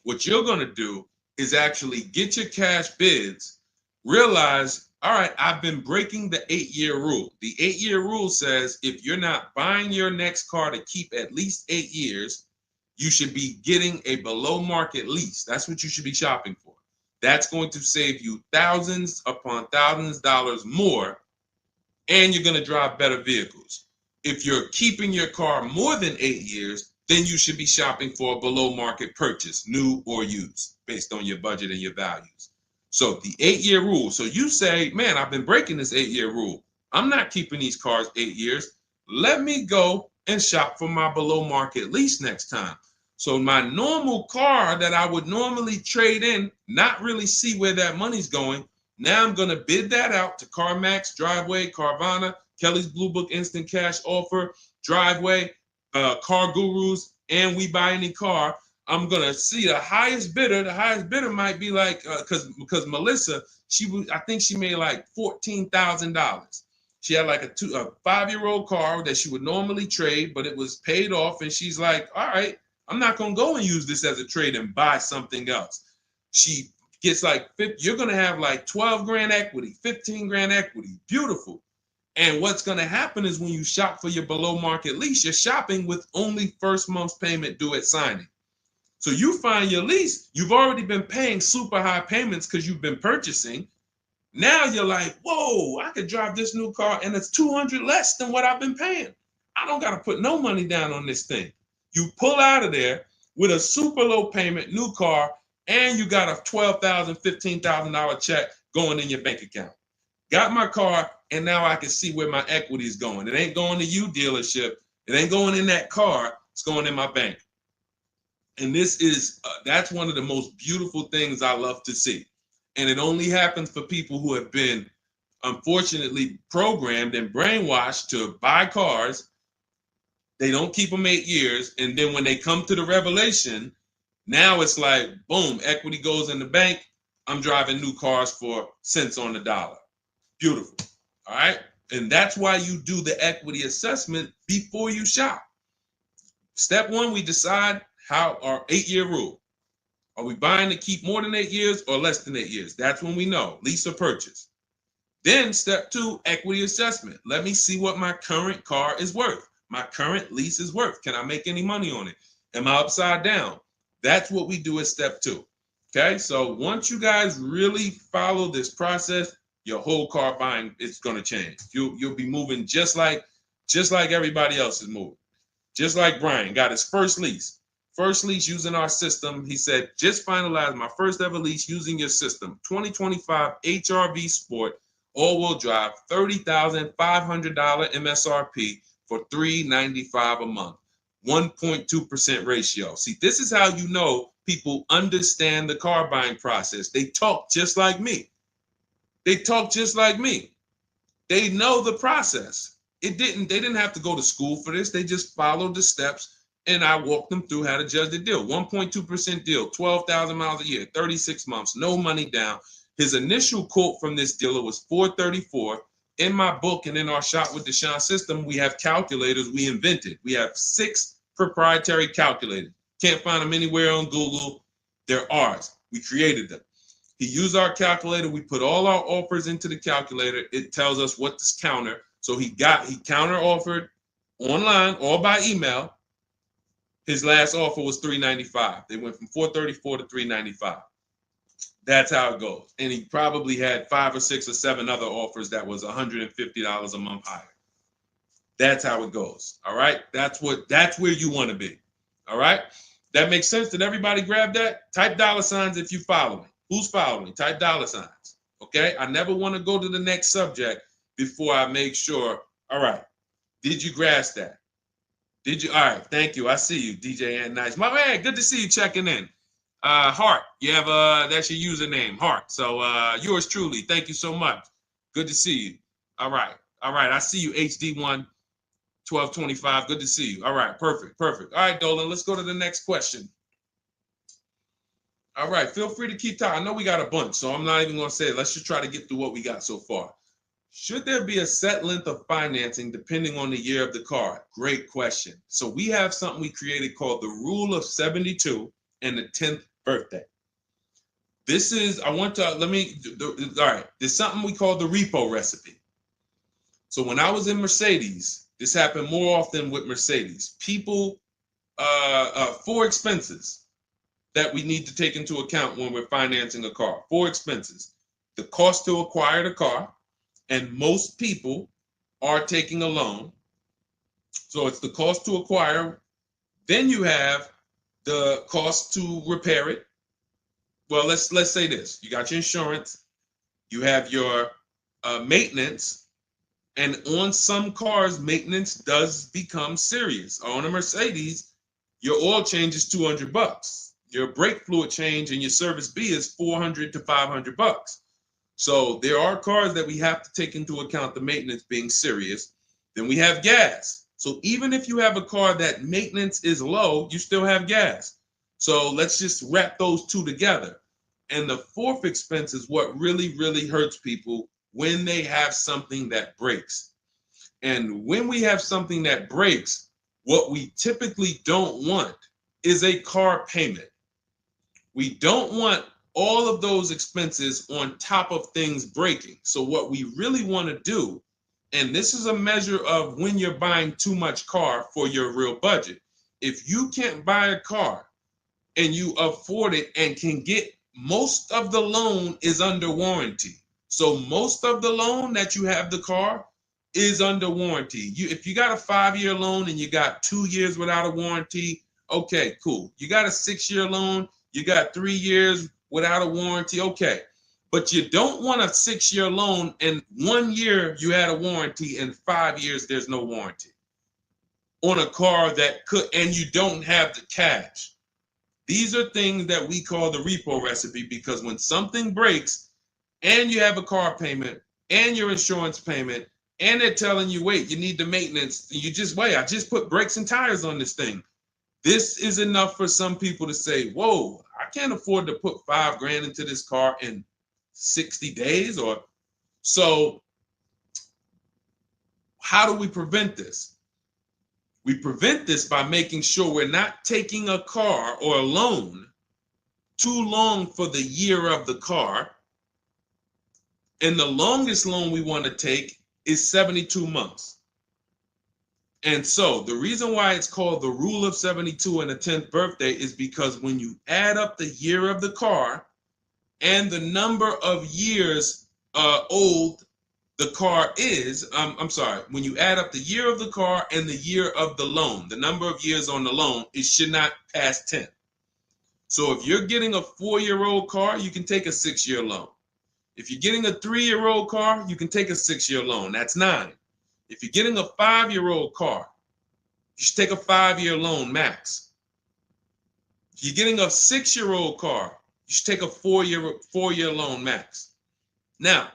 What you're going to do is actually get your cash bids, realize, all right, I've been breaking the 8-year rule. The 8-year rule says if you're not buying your next car to keep at least 8 years, you should be getting a below market lease. That's what you should be shopping for. That's going to save you thousands upon thousands of dollars more, and you're going to drive better vehicles. If you're keeping your car more than 8 years, then you should be shopping for a below market purchase, new or used, based on your budget and your values. So the 8-year rule. So you say, man, I've been breaking this 8-year rule. I'm not keeping these cars 8 years. Let me go and shop for my below market lease next time. So my normal car that I would normally trade in, not really see where that money's going. Now I'm going to bid that out to CarMax, Driveway, Carvana, Kelly's Blue Book Instant Cash Offer, Driveway, Car Gurus, and We Buy Any Car. I'm going to see the highest bidder. The highest bidder might be like, because Melissa, I think she made like $14,000. She had like a 5-year-old car that she would normally trade, but it was paid off. And she's like, all right, I'm not going to go and use this as a trade and buy something else. She gets like, you're going to have like 12 grand equity, 15 grand equity. Beautiful. And what's going to happen is when you shop for your below market lease, you're shopping with only first month's payment due at signing. So you find your lease, you've already been paying super high payments because you've been purchasing. Now you're like, whoa, I could drive this new car and it's $200 less than what I've been paying. I don't got to put no money down on this thing. You pull out of there with a super low payment, new car, and you got a $12,000, $15,000 check going in your bank account. Got my car, and now I can see where my equity is going. It ain't going to you, dealership. It ain't going in that car. It's going in my bank. And this is, that's one of the most beautiful things I love to see. And it only happens for people who have been, unfortunately, programmed and brainwashed to buy cars. They don't keep them 8 years. And then when they come to the revelation, now it's like, boom, equity goes in the bank. I'm driving new cars for cents on the dollar. Beautiful. All right. And that's why you do the equity assessment before you shop. Step one, we decide how our 8-year rule. Are we buying to keep more than 8 years or less than 8 years? That's when we know, lease or purchase. Then step two, equity assessment. Let me see what my current car is worth. My current lease is worth. Can I make any money on it? Am I upside down? That's what we do at step 2. Okay, so once you guys really follow this process, your whole car buying is going to change. You'll be moving just like everybody else is moving. Just like Brian got his first lease. First lease using our system. He said, just finalized my first ever lease using your system. 2025 HRV Sport, all-wheel drive, $30,500 MSRP for $395 a month. 1.2% ratio. See, this is how you know people understand the car buying process. They talk just like me. They talk just like me. They know the process. They didn't have to go to school for this. They just followed the steps, and I walked them through how to judge the deal. 1.2% deal, 12,000 miles a year, 36 months, no money down. His initial quote from this dealer was $434. In my book and in our Shop with Deshone system, we have calculators we invented. We have 6 proprietary calculators. Can't find them anywhere on Google. They're ours. We created them. He used our calculator. We put all our offers into the calculator. It tells us what to counter. So he counter offered online or by email. His last offer was $395. They went from $434 to $395. That's how it goes. And he probably had 5 or 6 or 7 other offers that was $150 a month higher. That's how it goes. All right. That's where you want to be. All right. That makes sense. Did everybody grab that? Type $ if you follow me. Who's following? Type $. Okay. I never want to go to the next subject before I make sure. All right. Did you grasp that? Did you? All right. Thank you. I see you, DJ and Nice. My man, good to see you checking in. Hart, you have that's your username, Hart. So yours truly. Thank you so much. Good to see you. All right. I see you, HD1 1225. Good to see you. All right, perfect. All right, Dolan, let's go to the next question. All right, feel free to keep talking. I know we got a bunch, so I'm not even going to say it. Let's just try to get through what we got so far. Should there be a set length of financing depending on the year of the car? Great question. So we have something we created called the Rule of 72 and the 10th birthday. This is, all right, there's something we call the repo recipe. So when I was in Mercedes, this happened more often with Mercedes. People, 4 expenses that we need to take into account when we're financing a car. 4 expenses. The cost to acquire the car, and most people are taking a loan. So it's the cost to acquire. Then you have the cost to repair it. Well, let's say this. You got your insurance. You have your maintenance. And on some cars, maintenance does become serious. On a Mercedes, your oil change is $200. Your brake fluid change and your service B is $400 to $500. So there are cars that we have to take into account the maintenance being serious. Then we have gas. So even if you have a car that maintenance is low, you still have gas. So let's just wrap those 2 together. And the 4th expense is what really, really hurts people when they have something that breaks. And when we have something that breaks, what we typically don't want is a car payment. We don't want all of those expenses on top of things breaking. So what we really want to do, and this is a measure of when you're buying too much car for your real budget. If you can't buy a car and you afford it and can get, most of the loan is under warranty. So most of the loan that you have the car is under warranty. If you got a 5-year loan and you got 2 years without a warranty, okay, cool. You got a 6-year loan, you got 3 years without a warranty, okay. But you don't want a 6-year loan and 1 year you had a warranty and 5 years there's no warranty on a car that could, and you don't have the cash. These are things that we call the repo recipe, because when something breaks and you have a car payment and your insurance payment and they're telling you, wait, you need the maintenance, you just wait, I just put brakes and tires on this thing. This is enough for some people to say, whoa, I can't afford to put $5,000 into this car in 60 days. Or so how do we prevent this? We prevent this by making sure we're not taking a car or a loan too long for the year of the car. And the longest loan we want to take is 72 months. And so the reason why it's called the rule of 72 and the 10th birthday is because when you add up the year of the car and the number of years old the car is, I'm sorry, when you add up the year of the car and the year of the loan, the number of years on the loan, it should not pass 10. So if you're getting a 4-year-old car, you can take a 6-year loan. If you're getting a 3-year-old car, you can take a 6-year loan. That's 9. If you're getting a 5-year-old car, you should take a 5-year loan max. If you're getting a 6-year-old car, you should take a 4-year loan max. Now,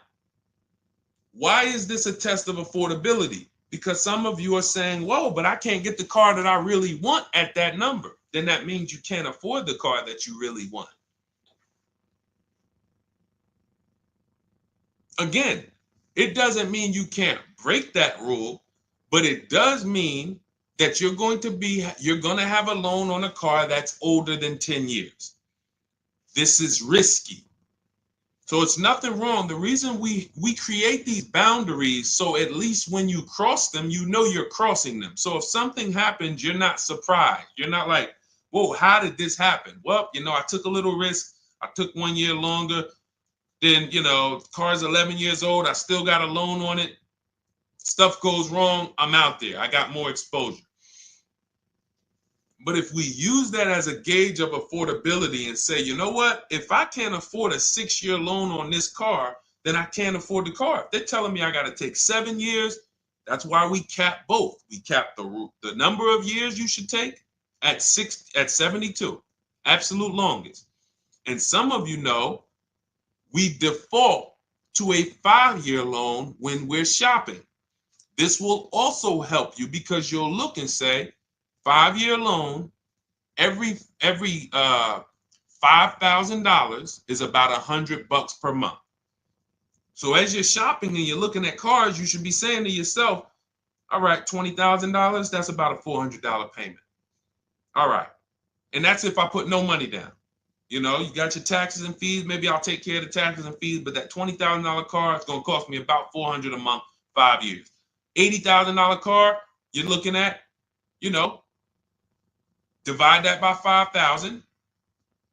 why is this a test of affordability? Because some of you are saying, whoa, but I can't get the car that I really want at that number. Then that means you can't afford the car that you really want. Again, it doesn't mean you can't break that rule, but it does mean that you're going to have a loan on a car that's older than 10 years. This is risky. So it's nothing wrong. The reason we create these boundaries, so at least when you cross them, you know you're crossing them. So if something happens, you're not surprised. You're not like, whoa, how did this happen? Well, I took a little risk. I took 1 year longer. Then, the car's 11 years old. I still got a loan on it. Stuff goes wrong. I'm out there. I got more exposure. But if we use that as a gauge of affordability and say, you know what, if I can't afford a 6-year loan on this car, then I can't afford the car. If they're telling me I got to take 7 years, that's why we cap both. We cap the number of years you should take at 72, absolute longest. And some of you know we default to a 5-year loan when we're shopping. This will also help you because you'll look and say, 5-year loan, every $5,000 is about $100 per month. So as you're shopping and you're looking at cars, you should be saying to yourself, all right, $20,000, that's about a $400 payment. All right. And that's if I put no money down. You got your taxes and fees. Maybe I'll take care of the taxes and fees, but that $20,000 car is going to cost me about $400 a month, 5 years. $80,000 car, you're looking at, divide that by 5,000.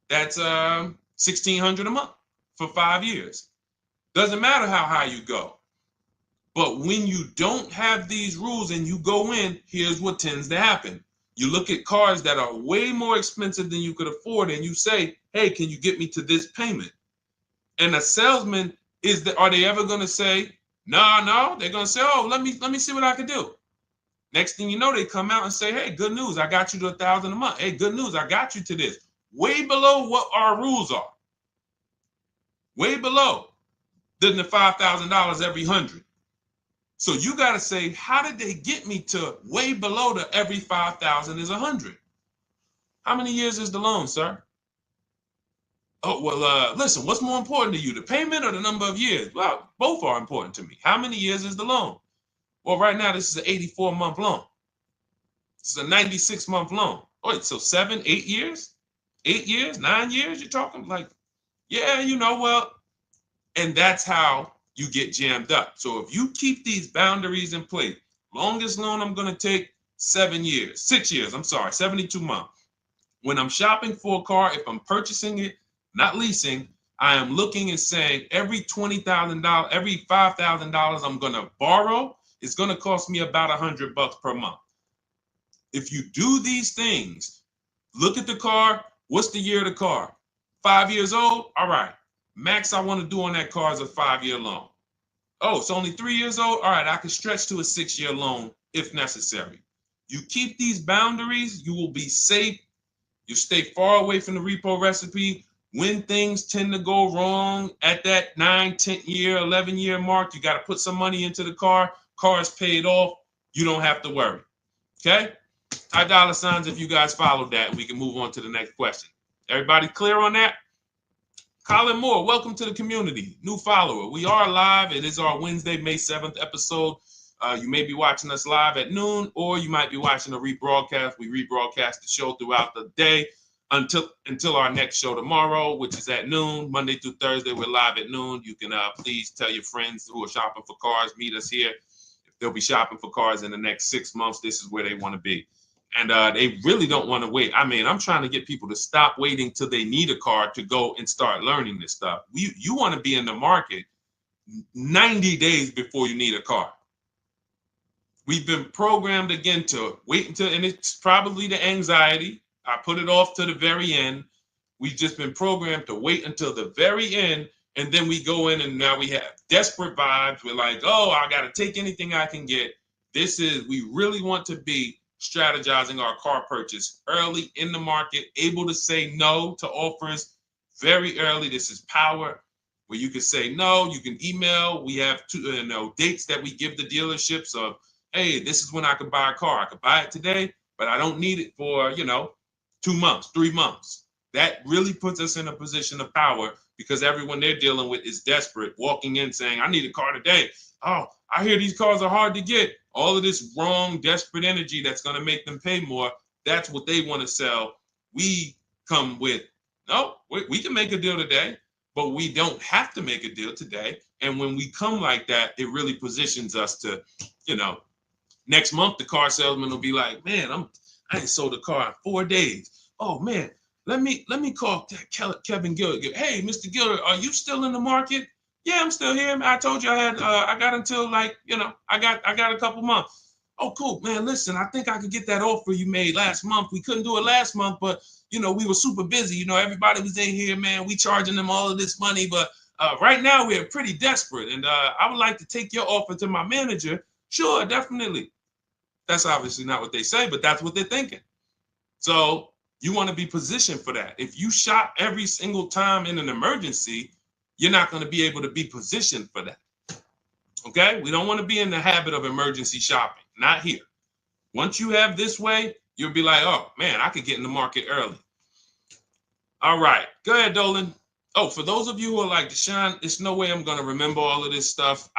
That's $1,600 a month for 5 years. Doesn't matter how high you go. But when you don't have these rules and you go in, here's what tends to happen. You look at cars that are way more expensive than you could afford and you say, hey, can you get me to this payment? And a salesman, are they ever going to say, no, they're going to say, oh, let me see what I can do. Next thing you know, they come out and say, hey, good news, I got you to $1,000 a month. Hey, good news, I got you to this. Way below what our rules are. Way below than the $5,000 every 100. So you got to say, how did they get me to way below the every 5,000 is 100? How many years is the loan, sir? Oh, well, listen, what's more important to you, the payment or the number of years? Well, both are important to me. How many years is the loan? Well, right now, this is an 84-month loan. This is a 96-month loan. Wait, so 7, 8 years? 8 years, 9 years? You're talking like, yeah, well, and that's how you get jammed up. So if you keep these boundaries in place, longest loan I'm going to take 6 years, 72 months. When I'm shopping for a car, if I'm purchasing it, not leasing, I am looking and saying every $20,000, every $5,000 I'm going to borrow, it's going to cost me about $100 per month. If you do these things, look at the car. What's the year of the car? 5 years old? All right. Max I want to do on that car is a 5-year loan. Oh, it's only 3 years old? All right, I can stretch to a 6-year loan if necessary. You keep these boundaries, you will be safe. You stay far away from the repo recipe. When things tend to go wrong at that 9, 10 year, 11-year mark, you got to put some money into the car. Car is paid off. You don't have to worry. Okay? High dollar signs if you guys followed that. We can move on to the next question. Everybody clear on that? Colin Moore, welcome to the community. New follower. We are live. It is our Wednesday, May 7th episode. You may be watching us live at noon, or you might be watching a rebroadcast. We rebroadcast the show throughout the day until our next show tomorrow, which is at noon. Monday through Thursday, we're live at noon. You can please tell your friends who are shopping for cars, meet us here. If they'll be shopping for cars in the next 6 months. This is where they want to be. And they really don't want to wait. I mean, I'm trying to get people to stop waiting till they need a car to go and start learning this stuff. You want to be in the market 90 days before you need a car. We've been programmed again to wait until, and it's probably the anxiety. I put it off to the very end. We've just been programmed to wait until the very end, and then we go in and now we have desperate vibes. We're like, oh, I got to take anything I can get. We really want to be strategizing our car purchase early in the market, able to say no to offers very early. This is power, where you can say no, you can email. We have dates that we give the dealerships of, hey, this is when I could buy a car. I could buy it today, but I don't need it for, 2 months, 3 months. That really puts us in a position of power, because everyone they're dealing with is desperate, walking in saying, I need a car today. Oh, I hear these cars are hard to get. All of this wrong, desperate energy that's going to make them pay more. That's what they want to sell. We come with, no, we can make a deal today, but we don't have to make a deal today. And when we come like that, it really positions us to, next month, the car salesman will be like, man, I ain't sold a car in 4 days. Oh man, let me call Kevin Gilder. Hey, Mr. Gilder, are you still in the market? Yeah, I'm still here. I told you I got until I got a couple months. Oh, cool, man. Listen, I think I could get that offer you made last month. We couldn't do it last month, but we were super busy. Everybody was in here, man. We charging them all of this money, but right now we're pretty desperate, and I would like to take your offer to my manager. Sure, definitely. That's obviously not what they say, but that's what they're thinking. So you want to be positioned for that. If you shop every single time in an emergency, you're not going to be able to be positioned for that. Okay? We don't want to be in the habit of emergency shopping. Not here. Once you have this way, you'll be like, oh, man, I could get in the market early. All right. Go ahead, Dolan. Oh, for those of you who are like, Deshone, there's no way I'm going to remember all of this stuff.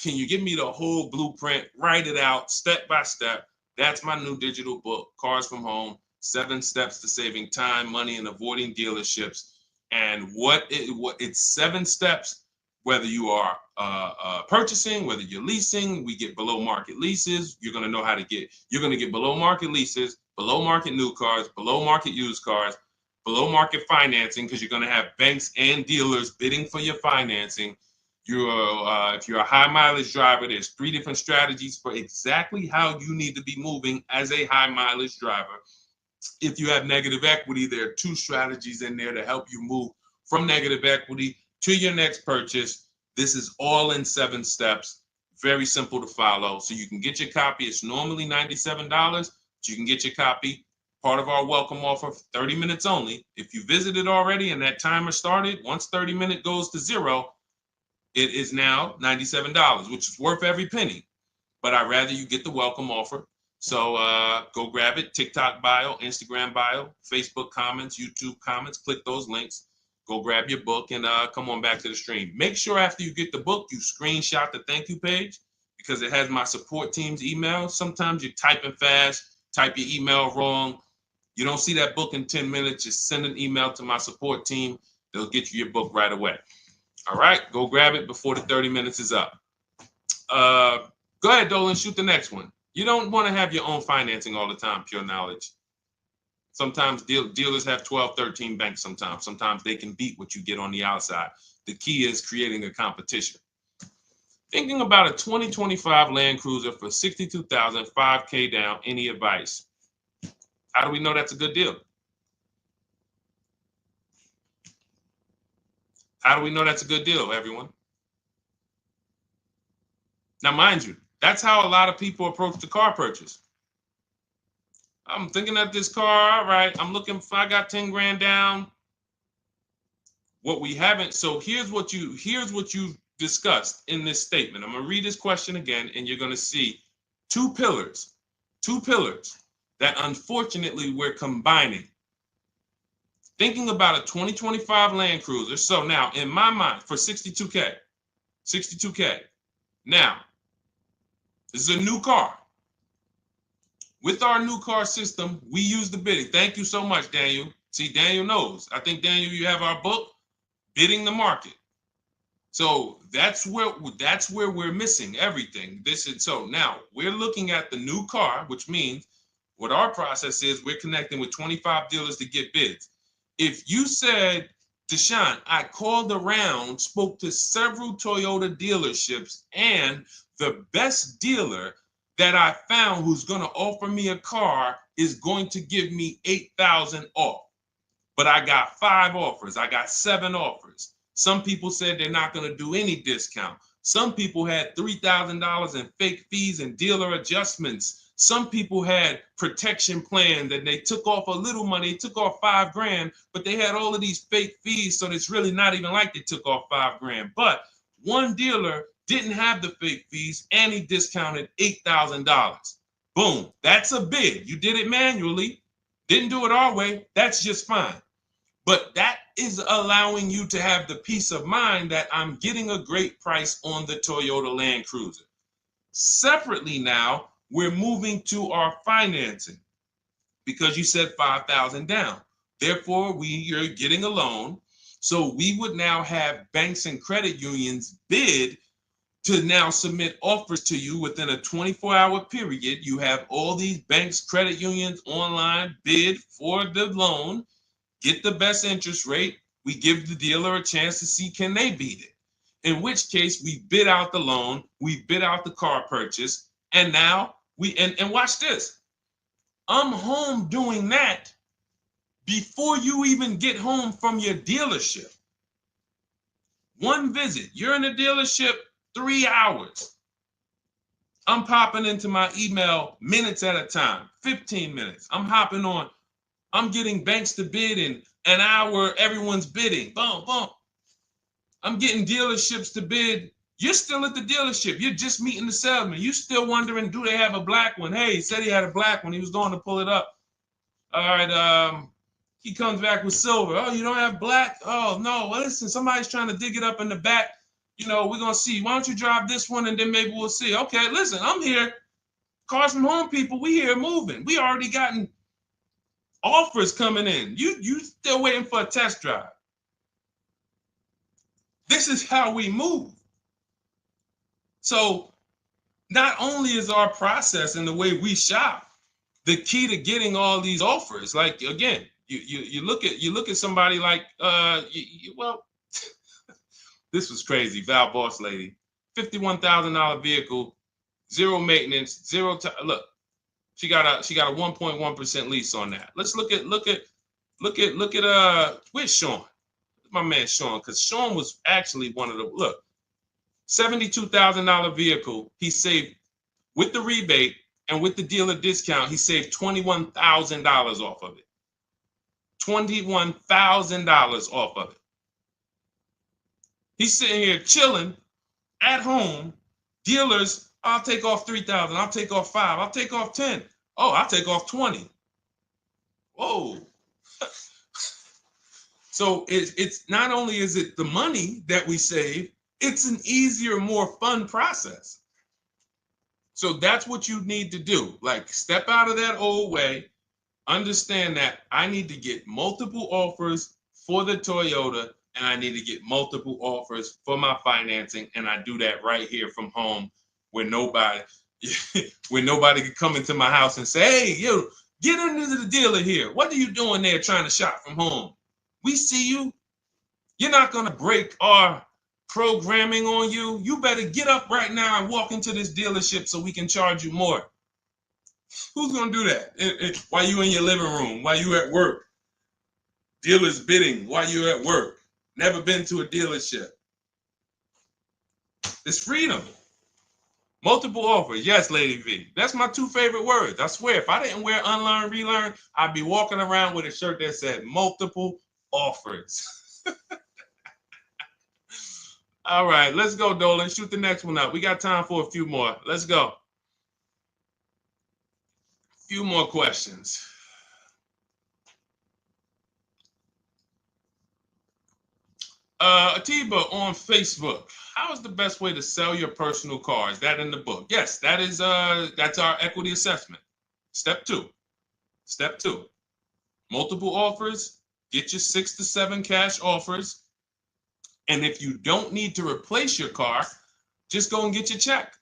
Can you give me the whole blueprint? Write it out step by step. That's my new digital book, Cars from Home, 7 Steps to Saving Time, Money, and Avoiding Dealerships. And it's 7 steps, whether you are purchasing, whether you're leasing. We get below market leases. You're going to get below market leases, below market new cars, below market used cars, below market financing, because you're going to have banks and dealers bidding for your financing. If you're a high mileage driver, there's 3 different strategies for exactly how you need to be moving as a high mileage driver. If you have negative equity, there are 2 strategies in there to help you move from negative equity to your next purchase. This is all in 7 steps. Very simple to follow. So you can get your copy. It's normally $97, but you can get your copy. Part of our welcome offer, 30 minutes only. If you visited already and that timer started, once 30 minutes goes to 0, it is now $97, which is worth every penny. But I'd rather you get the welcome offer. So go grab it. TikTok bio, Instagram bio, Facebook comments, YouTube comments. Click those links. Go grab your book and come on back to the stream. Make sure after you get the book, you screenshot the thank you page, because it has my support team's email. Sometimes you're typing fast, type your email wrong. You don't see that book in 10 minutes, just send an email to my support team. They'll get you your book right away. All right, go grab it before the 30 minutes is up. Go ahead, Dolan, shoot the next one. You don't want to have your own financing all the time, pure knowledge. Sometimes dealers have 12, 13 banks sometimes. Sometimes they can beat what you get on the outside. The key is creating a competition. Thinking about a 2025 Land Cruiser for $62,000, $5K down, any advice? How do we know that's a good deal? How do we know that's a good deal, everyone? Now, mind you, that's how a lot of people approach the car purchase. I'm thinking of this car, all right, I'm looking for, I got 10 grand down. What we haven't, so here's what you discussed in this statement. I'm gonna read this question again, and you're gonna see two pillars that unfortunately we're combining. Thinking about a 2025 Land Cruiser. So now in my mind, for 62K. Now, this is a new car. With our new car system, we use the bidding. Thank you so much, Daniel. See, Daniel knows. I think, Daniel, you have our book, Bidding the Market. So that's where we're missing everything. So now we're looking at the new car, which means what our process is, we're connecting with 25 dealers to get bids. If you said, Deshone, I called around, spoke to several Toyota dealerships, and the best dealer that I found who's going to offer me a car is going to give me $8,000 off. But I got 5 offers. I got 7 offers. Some people said they're not going to do any discount. Some people had $3,000 in fake fees and dealer adjustments. Some people had protection plans and they took off a little money, took off $5,000, but they had all of these fake fees. So it's really not even like they took off $5,000. But one dealer didn't have the fake fees and he discounted $8,000. Boom. That's a bid. You did it manually. Didn't do it our way. That's just fine. But that is allowing you to have the peace of mind that I'm getting a great price on the Toyota Land Cruiser. Separately now, we're moving to our financing because you said $5,000 down. Therefore, you're getting a loan. So we would now have banks and credit unions bid to now submit offers to you within a 24-hour period. You have all these banks, credit unions online bid for the loan. Get the best interest rate. We give the dealer a chance to see can they beat it. In which case we bid out the loan, we bid out the car purchase, and now and watch this. I'm home doing that before you even get home from your dealership. One visit, you're in the dealership 3 hours. I'm popping into my email minutes at a time, 15 minutes. I'm hopping on. I'm getting banks to bid in an hour. Everyone's bidding. Boom, boom. I'm getting dealerships to bid. You're still at the dealership. You're just meeting the salesman. You're still wondering, do they have a black one? Hey, he said he had a black one. He was going to pull it up. All right. He comes back with silver. Oh, you don't have black? Oh, no. Well, listen, somebody's trying to dig it up in the back. We're going to see. Why don't you drive this one and then maybe we'll see. Okay, listen, I'm here. Cars from Home people, we here moving. We already gotten offers coming in. You still waiting for a test drive. This is how we move. So not only is our process and the way we shop the key to getting all these offers, like again, you look at somebody like this was crazy. Val Boss lady, $51,000 vehicle, zero maintenance, zero time. Look, she got a 1.1% lease on that. Let's look at where's Sean? My man Sean, because Sean was actually one of the $72,000 vehicle. He saved with the rebate and with the dealer discount. He saved $21,000 off of it. $21,000 off of it. He's sitting here chilling at home. Dealers, I'll take off 3,000. I'll take off 5. I'll take off 10. Oh, I'll take off 20. Whoa. So it's not only is it the money that we save, it's an easier, more fun process. So that's what you need to do. Like, step out of that old way. Understand that I need to get multiple offers for the Toyota, and I need to get multiple offers for my financing, and I do that right here from home, where nobody can come into my house and say, hey, you get into the dealer here. What are you doing there trying to shop from home? We see you. You're not going to break our programming on you. You better get up right now and walk into this dealership so we can charge you more. Who's going to do that? While you in your living room, while you at work? Dealers bidding while you're at work. Never been to a dealership. It's freedom. Multiple offers. Yes, Lady V. That's my 2 favorite words. I swear, if I didn't wear unlearn, relearn, I'd be walking around with a shirt that said multiple offers. All right, let's go, Dolan. Shoot the next one up. We got time for a few more. Let's go. Few more questions. Atiba on Facebook. How is the best way to sell your personal car? Is that in the book? Yes, that is. That's our equity assessment. Step 2. Step 2. Multiple offers. Get your 6 to 7 cash offers, And if you don't need to replace your car, just go and get your check.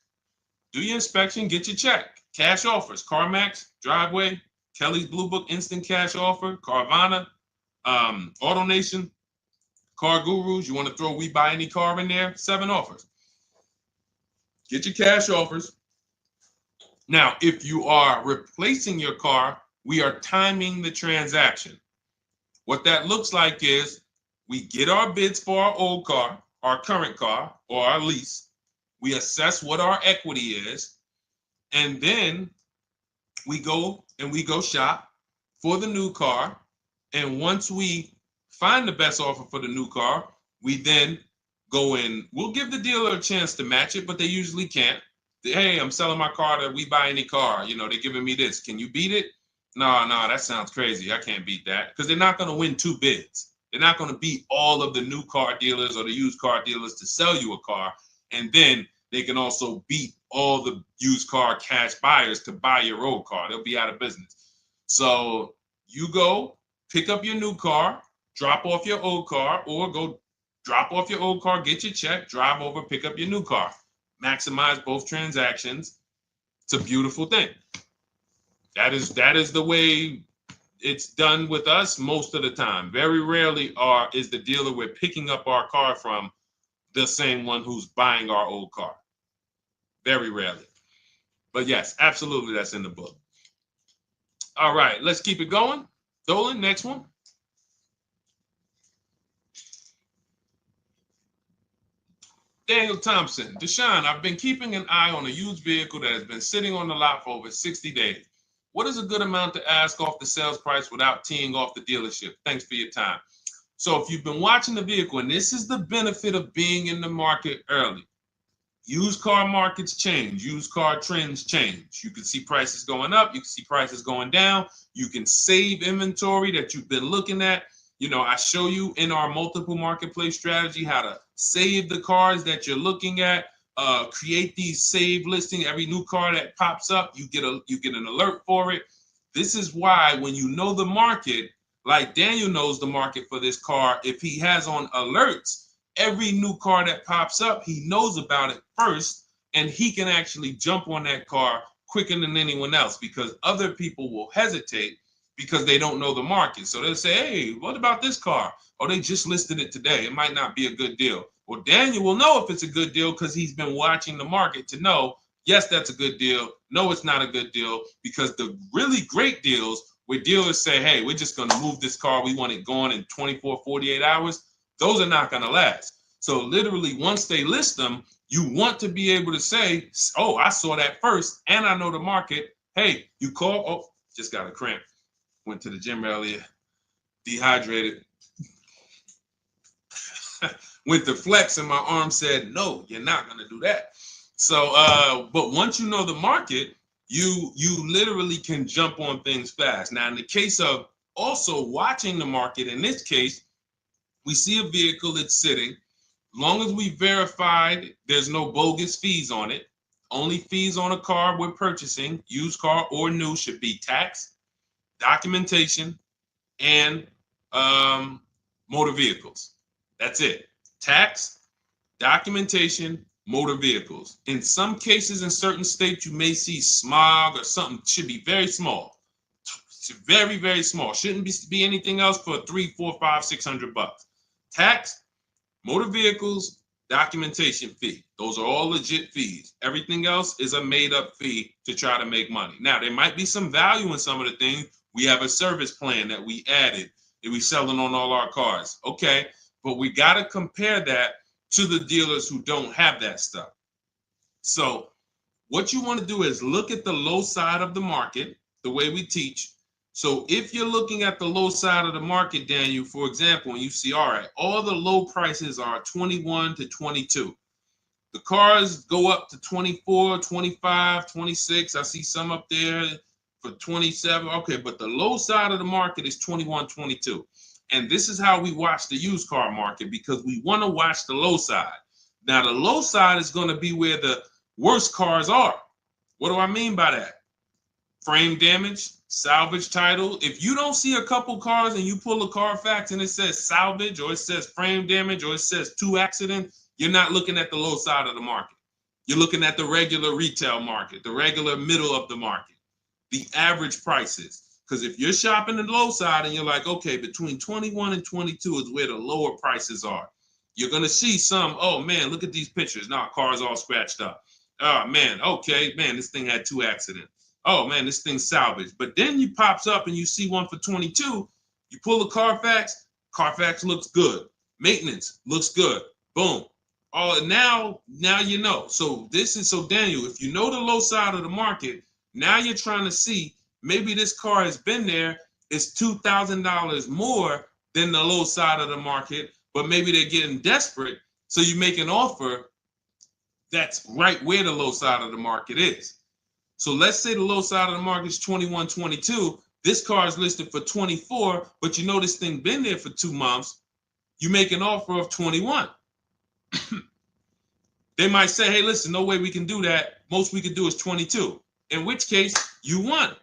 Do your inspection, get your check. Cash offers, CarMax, Driveway, Kelly's Blue Book Instant Cash Offer, Carvana, AutoNation, Car Gurus. You want to throw We Buy Any Car in there? 7 offers. Get your cash offers. Now, if you are replacing your car, we are timing the transaction. What that looks like is we get our bids for our old car, our current car, or our lease. We assess what our equity is, and then we go shop for the new car. And once we find the best offer for the new car, we then go in. We'll give the dealer a chance to match it, but they usually can't. Hey, I'm selling my car to We Buy Any Car. You know, they're giving me this. Can you beat it? No, that sounds crazy. I can't beat that, because they're not going to win 2 bids. They're not going to beat all of the new car dealers or the used car dealers to sell you a car. And then they can also beat all the used car cash buyers to buy your old car. They'll be out of business. So you go pick up your new car, drop off your old car, or go drop off your old car, get your check, drive over, pick up your new car. Maximize both transactions. It's a beautiful thing. That is the way it's done with us most of the time. Very rarely is the dealer we're picking up our car from the same one who's buying our old car. Very rarely. But yes, absolutely, that's in the book. All right, let's keep it going. Dolan, next one. Daniel Thompson, Deshone, I've been keeping an eye on a used vehicle that has been sitting on the lot for over 60 days. What is a good amount to ask off the sales price without teeing off the dealership? Thanks for your time. So if you've been watching the vehicle, and this is the benefit of being in the market early, used car markets change, used car trends change. You can see prices going up, you can see prices going down, you can save inventory that you've been looking at. You know, I show you in our multiple marketplace strategy how to save the cars that you're looking at, create these save listing. Every new car that pops up, you get an alert for it. This is why when you know the market, like Daniel knows the market for this car, if he has on alerts, every new car that pops up, he knows about it first, and he can actually jump on that car quicker than anyone else, because other people will hesitate because they don't know the market. So they'll say, hey, what about this car? Oh, they just listed it today. It might not be a good deal. Well, Daniel will know if it's a good deal because he's been watching the market to know, yes, that's a good deal. No, it's not a good deal, because the really great deals where dealers say, hey, we're just going to move this car. We want it gone in 24, 48 hours. Those are not going to last. So literally, once they list them, you want to be able to say, oh, I saw that first and I know the market. Hey, you call, oh, just got a cramp. Went to the gym earlier, dehydrated. Went to flex and my arm said, no, you're not going to do that. So, but once you know the market, you literally can jump on things fast. Now, in the case of also watching the market, in this case, we see a vehicle that's sitting. As long as we verified there's no bogus fees on it, only fees on a car we're purchasing, used car or new, should be tax, documentation, and motor vehicles. That's it. Tax, documentation, motor vehicles. In some cases, in certain states, you may see smog or something. Should be very small. Very, very small. Shouldn't be anything else for $300, $400, $500, $600. Tax, motor vehicles, documentation fee. Those are all legit fees. Everything else is a made-up fee to try to make money. Now, there might be some value in some of the things. We have a service plan that we added that we selling on all our cars. Okay, but we got to compare that to the dealers who don't have that stuff. So what you want to do is look at the low side of the market, the way we teach. So if you're looking at the low side of the market, Daniel, for example, and you see, all right, all the low prices are 21 to 22. The cars go up to 24, 25, 26. I see some up there for 27. Okay, but the low side of the market is 21, 22. And this is how we watch the used car market, because we want to watch the low side. Now, the low side is going to be where the worst cars are. What do I mean by that? frame damage, salvage title. If you don't see a couple cars and you pull a Carfax and it says salvage or it says frame damage or it says 2 accident, you're not looking at the low side of the market. You're looking at the regular retail market, the regular middle of the market, the average prices. Because if you're shopping the low side and you're like, okay, between 21 and 22 is where the lower prices are, you're going to see some, oh man, look at these pictures. Now, car's all scratched up. Oh man, okay, man, this thing had 2 accidents. Oh man, this thing's salvaged. But then you pops up and you see one for 22. You pull the Carfax, Carfax looks good. Maintenance looks good. Boom. Oh, now you know. So Daniel, if you know the low side of the market, now you're trying to see maybe this car has been there. It's $2,000 more than the low side of the market, but maybe they're getting desperate. So you make an offer that's right where the low side of the market is. So let's say the low side of the market is 21, 22. This car is listed for 24, but you know this thing been there for 2 months. You make an offer of 21. They might say, hey, listen, no way we can do that. Most we can do is 22. In which case, you won.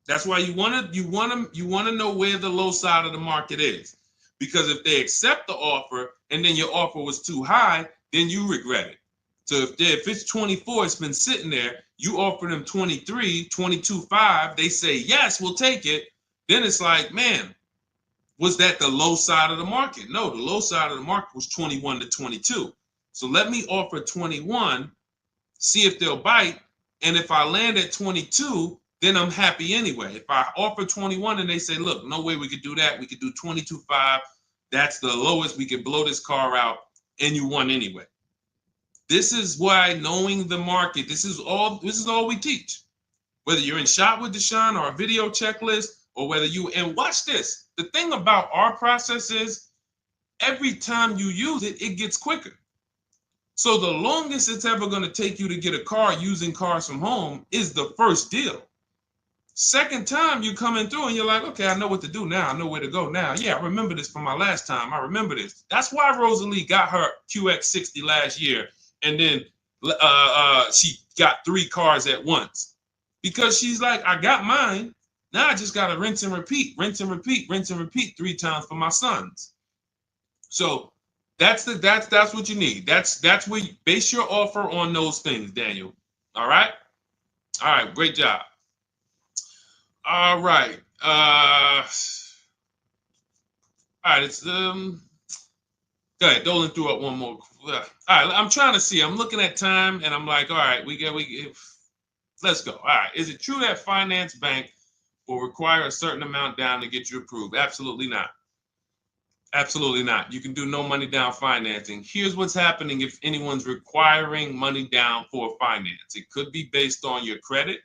That's why you want to know where the low side of the market is. Because if they accept the offer and then your offer was too high, then you regret it. So if it's 24, it's been sitting there, you offer them 23, 22.5, they say, yes, we'll take it. Then it's like, man, was that the low side of the market? No, the low side of the market was 21 to 22. So let me offer 21, see if they'll bite. And if I land at 22, then I'm happy anyway. If I offer 21 and they say, look, no way we could do that. We could do 22.5. That's the lowest. We could blow this car out and you won anyway. This is why knowing the market, this is all we teach. Whether you're in Shop with Deshone or a video checklist, or whether and watch this. The thing about our process is every time you use it, it gets quicker. So the longest it's ever going to take you to get a car using Cars from Home is the first deal. Second time you coming through and you're like, okay, I know what to do now. I know where to go now. Yeah, I remember this from my last time. I remember this. That's why Rosalie got her QX60 last year. And then she got 3 cars at once. Because she's like, I got mine. Now I just got to rinse and repeat 3 times for my sons. So that's what you need. That's where you base your offer on those things, Daniel. All right? All right, great job. All right. All right, it's go ahead, Dolan threw up one more. All right, I'm trying to see. I'm looking at time and I'm like, all right, let's go. All right. Is it true that finance bank will require a certain amount down to get you approved? Absolutely not. Absolutely not. You can do no money down financing. Here's what's happening if anyone's requiring money down for finance. It could be based on your credit,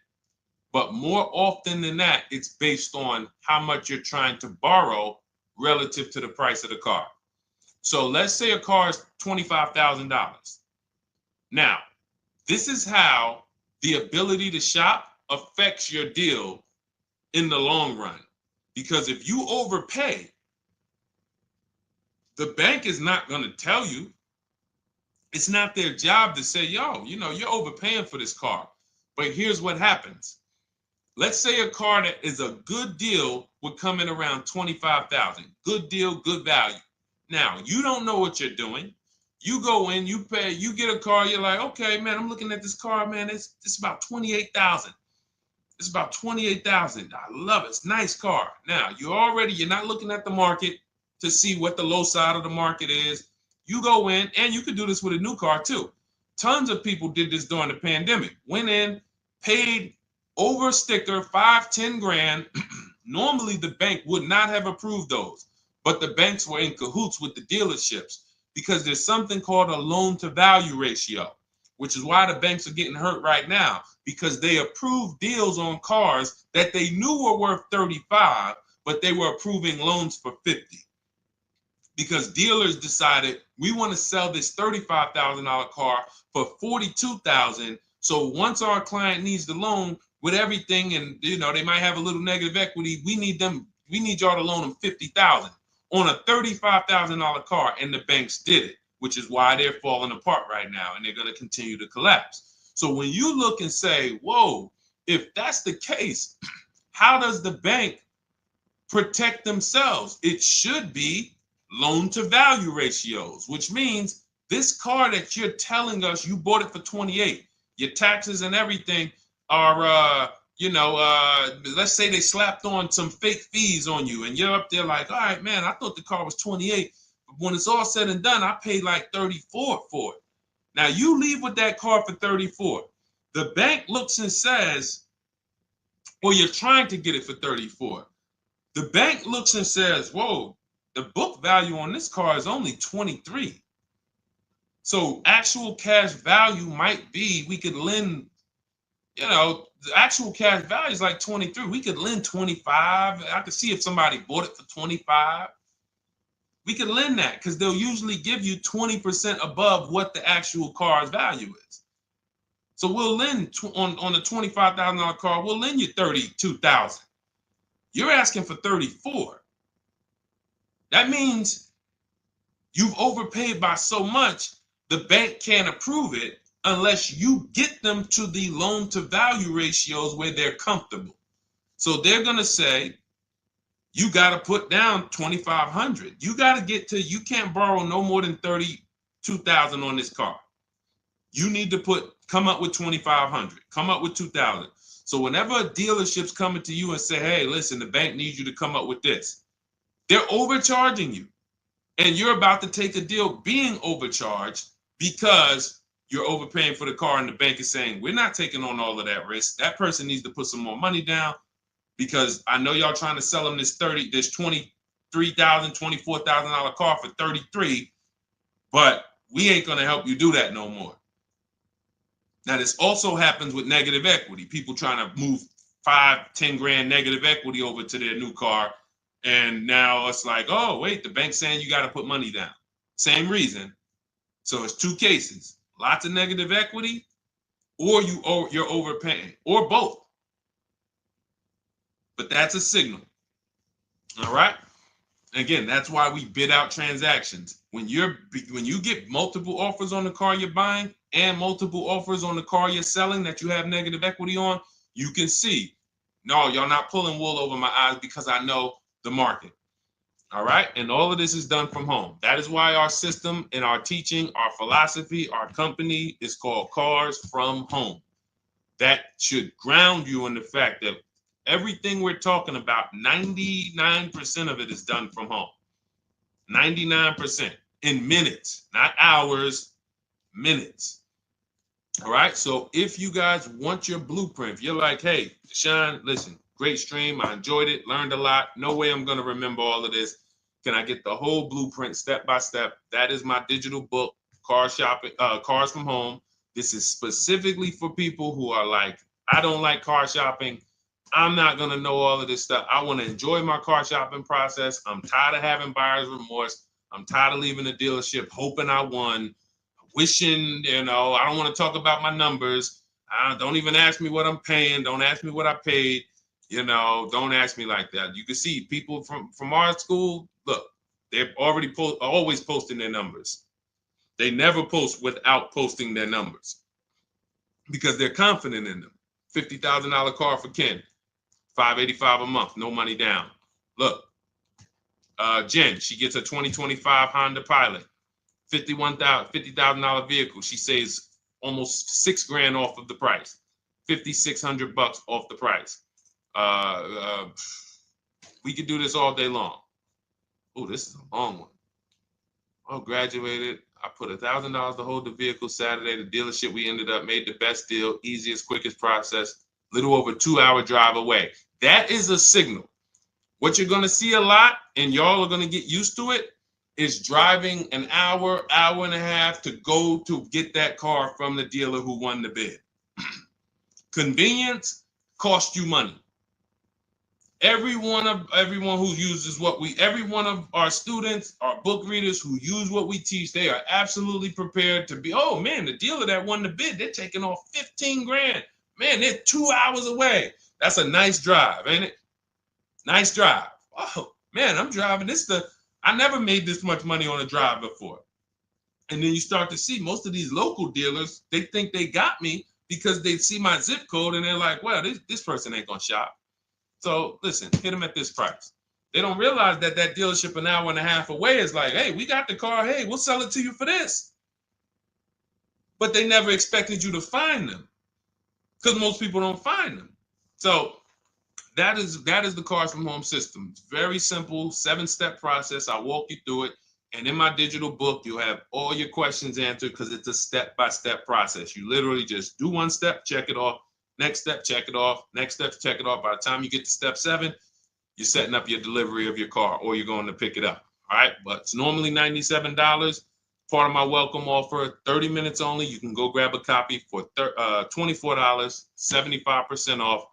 but more often than that, it's based on how much you're trying to borrow relative to the price of the car. So let's say a car is $25,000. Now, this is how the ability to shop affects your deal in the long run. Because if you overpay, the bank is not going to tell you. It's not their job to say, yo, you're overpaying for this car. But here's what happens. Let's say a car that is a good deal would come in around $25,000. Good deal, good value. Now, you don't know what you're doing. You go in, you pay, you get a car, you're like, okay, man, I'm looking at this car, man, it's about $28,000. It's about $28,000. I love it. It's a nice car. Now, you're not looking at the market to see what the low side of the market is. You go in, and you could do this with a new car too. Tons of people did this during the pandemic. Went in, paid over sticker, 5-10 grand. Normally, the bank would not have approved those, but the banks were in cahoots with the dealerships because there's something called a loan to value ratio, which is why the banks are getting hurt right now, because they approved deals on cars that they knew were worth 35, but they were approving loans for 50. Because dealers decided we want to sell this $35,000 car for $42,000. So once our client needs the loan with everything, and they might have a little negative equity, we need y'all to loan them $50,000 on a $35,000 car, and the banks did it, which is why they're falling apart right now, and they're going to continue to collapse. So when you look and say, whoa, if that's the case, how does the bank protect themselves? It should be loan to value ratios, which means this car that you're telling us you bought it for 28, your taxes and everything are, let's say they slapped on some fake fees on you and you're up there like, all right, man, I thought the car was 28. But when it's all said and done, I paid like 34 for it. Now you leave with that car for 34. The bank looks and says, well, you're trying to get it for 34. The bank looks and says, whoa, the book value on this car is only 23. So actual cash value might be, we could lend, the actual cash value is like 23. We could lend 25. I could see if somebody bought it for 25. We could lend that because they'll usually give you 20% above what the actual car's value is. So we'll lend on a $25,000 car, we'll lend you $32,000. You're asking for 34. That means you've overpaid by so much, the bank can't approve it unless you get them to the loan to value ratios where they're comfortable. So they're going to say, you got to put down 2,500. You got to get to, you can't borrow no more than 32,000 on this car. You need to come up with 2,500, come up with 2,000. So whenever a dealership's coming to you and say, hey, listen, the bank needs you to come up with this, they're overcharging you. And you're about to take a deal being overcharged because you're overpaying for the car and the bank is saying, we're not taking on all of that risk. That person needs to put some more money down because I know y'all trying to sell them this $23,000, $24,000 car for 33, but we ain't going to help you do that no more. Now, this also happens with negative equity. People trying to move 5-10 grand negative equity over to their new car. And now it's like, oh, wait, the bank's saying you got to put money down. Same reason. So it's two cases, lots of negative equity, or you're overpaying, or both. But that's a signal. All right. Again, that's why we bid out transactions. When you get multiple offers on the car you're buying and multiple offers on the car you're selling that you have negative equity on, you can see, no, y'all not pulling wool over my eyes because I know the market. All right. And all of this is done from home. That is why our system and our teaching, our philosophy, our company is called Cars from Home. That should ground you in the fact that everything we're talking about, 99% of it is done from home. 99% in minutes, not hours, minutes. All right. So if you guys want your blueprint, if you're like, hey, Deshone, listen, great stream. I enjoyed it, learned a lot. No way I'm going to remember all of this. Can I get the whole blueprint step by step? That is my digital book, Cars from Home. This is specifically for people who are like, I don't like car shopping. I'm not going to know all of this stuff. I want to enjoy my car shopping process. I'm tired of having buyer's remorse. I'm tired of leaving the dealership hoping I won, wishing, I don't want to talk about my numbers. Don't even ask me what I'm paying. Don't ask me what I paid. Don't ask me like that. You can see people from our school, look, they're already always posting their numbers. They never post without posting their numbers because they're confident in them. $50,000 car for Ken, $585 a month, no money down. Look, Jen, she gets a 2025 Honda Pilot, $50,000 vehicle. She saves almost $6,000 off of the price, $5,600 off the price. We could do this all day long. Oh, this is a long one. Oh, graduated. I put $1,000 to hold the vehicle Saturday. The dealership we ended up made the best deal, easiest, quickest process, little over 2-hour drive away. That is a signal. What you're going to see a lot, and y'all are going to get used to it, is driving an hour, hour and a half to go to get that car from the dealer who won the bid. Convenience costs you money. Every one of our students, our book readers who use what we teach, they are absolutely prepared to be, oh man, the dealer that won the bid, they're taking off $15,000. Man, they're 2 hours away. That's a nice drive, ain't it? Nice drive. Oh man, I'm driving I never made this much money on a drive before. And then you start to see most of these local dealers, they think they got me, because they see my zip code and they're like, well, this person ain't gonna shop. So listen, hit them at this price. They don't realize that that dealership an hour and a half away is like, hey, we got the car. Hey, we'll sell it to you for this. But they never expected you to find them because most people don't find them. So that is the Cars from Home system. It's very simple, 7-step process. I'll walk you through it. And in my digital book, you'll have all your questions answered because it's a step-by-step process. You literally just do one step, check it off. Next step, check it off. Next step, check it off. By the time you get to step 7, you're setting up your delivery of your car or you're going to pick it up. All right. But it's normally $97. Part of my welcome offer, 30 minutes only. You can go grab a copy for $24, 75% off,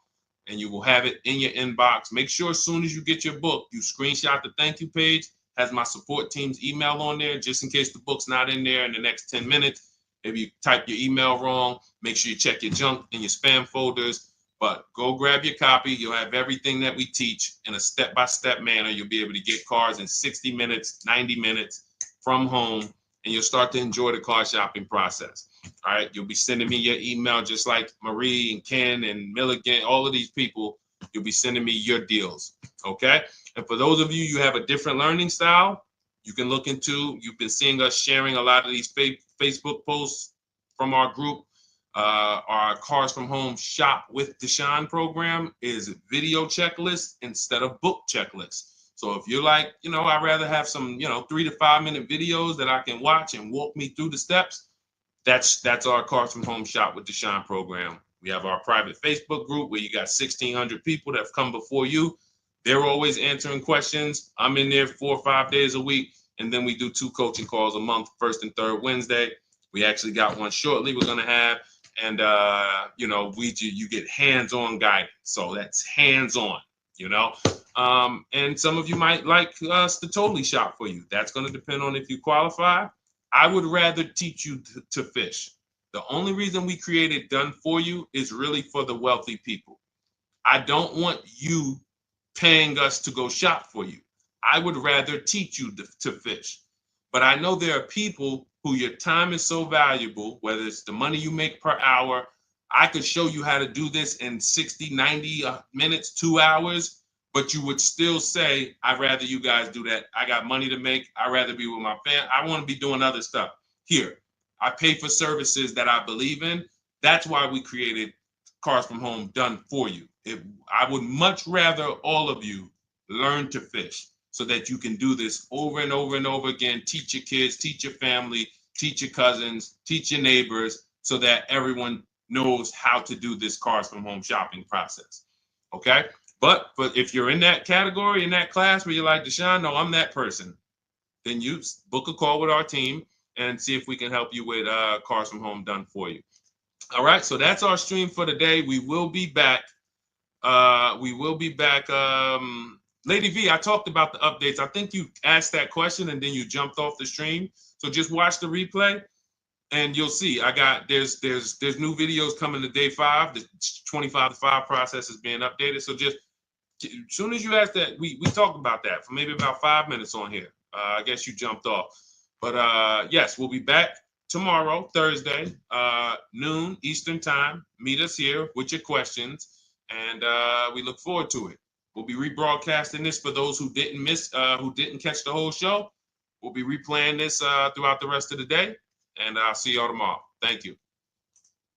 and you will have it in your inbox. Make sure as soon as you get your book, you screenshot the thank you page, has my support team's email on there, just in case the book's not in there in the next 10 minutes. If you type your email wrong, make sure you check your junk and your spam folders. But go grab your copy. You'll have everything that we teach in a step-by-step manner. You'll be able to get cars in 60 minutes, 90 minutes from home, and you'll start to enjoy the car shopping process. All right. You'll be sending me your email just like Marie and Ken and Milligan, all of these people. You'll be sending me your deals. Okay. And for those of you, you have a different learning style, you can look into, you've been seeing us sharing a lot of these Facebook posts from our group. Our Cars from Home Shop with Deshone program is video checklist instead of book checklist. So if you're like, I'd rather have some, 3 to 5 minute videos that I can watch and walk me through the steps, that's our Cars from Home Shop with Deshone program. We have our private Facebook group where you got 1,600 people that have come before you. They're always answering questions. I'm in there 4 or 5 days a week. And then we do 2 coaching calls a month, first and third Wednesday. We actually got one shortly we're going to have. And, you get hands-on guidance. So that's hands-on, and some of you might like us to totally shop for you. That's going to depend on if you qualify. I would rather teach you to fish. The only reason we created Done For You is really for the wealthy people. I don't want you paying us to go shop for you. I would rather teach you to fish. But I know there are people who your time is so valuable, whether it's the money you make per hour. I could show you how to do this in 60, 90 minutes, 2 hours, but you would still say, I'd rather you guys do that. I got money to make. I'd rather be with my family. I want to be doing other stuff. Here, I pay for services that I believe in. That's why we created Cars from Home Done For You. I would much rather all of you learn to fish so that you can do this over and over and over again. Teach your kids, teach your family, teach your cousins, teach your neighbors, so that everyone knows how to do this Cars from Home shopping process. Okay? But if you're in that category, in that class where you're like, Deshone, no, I'm that person, then you book a call with our team and see if we can help you with Cars from Home Done For You. All right, so that's our stream for today. We will be back. Lady V, I talked about the updates. I think you asked that question and then you jumped off the stream. So just watch the replay and you'll see. There's new videos coming to day 5. The 25 to 5 process is being updated. So just as soon as you asked that, we talked about that for maybe about 5 minutes on here. I guess you jumped off. But yes, we'll be back tomorrow, Thursday, noon Eastern time. Meet us here with your questions, and we look forward to it. We'll be rebroadcasting this for those who didn't catch the whole show. We'll be replaying this throughout the rest of the day, and I'll see y'all tomorrow. Thank you.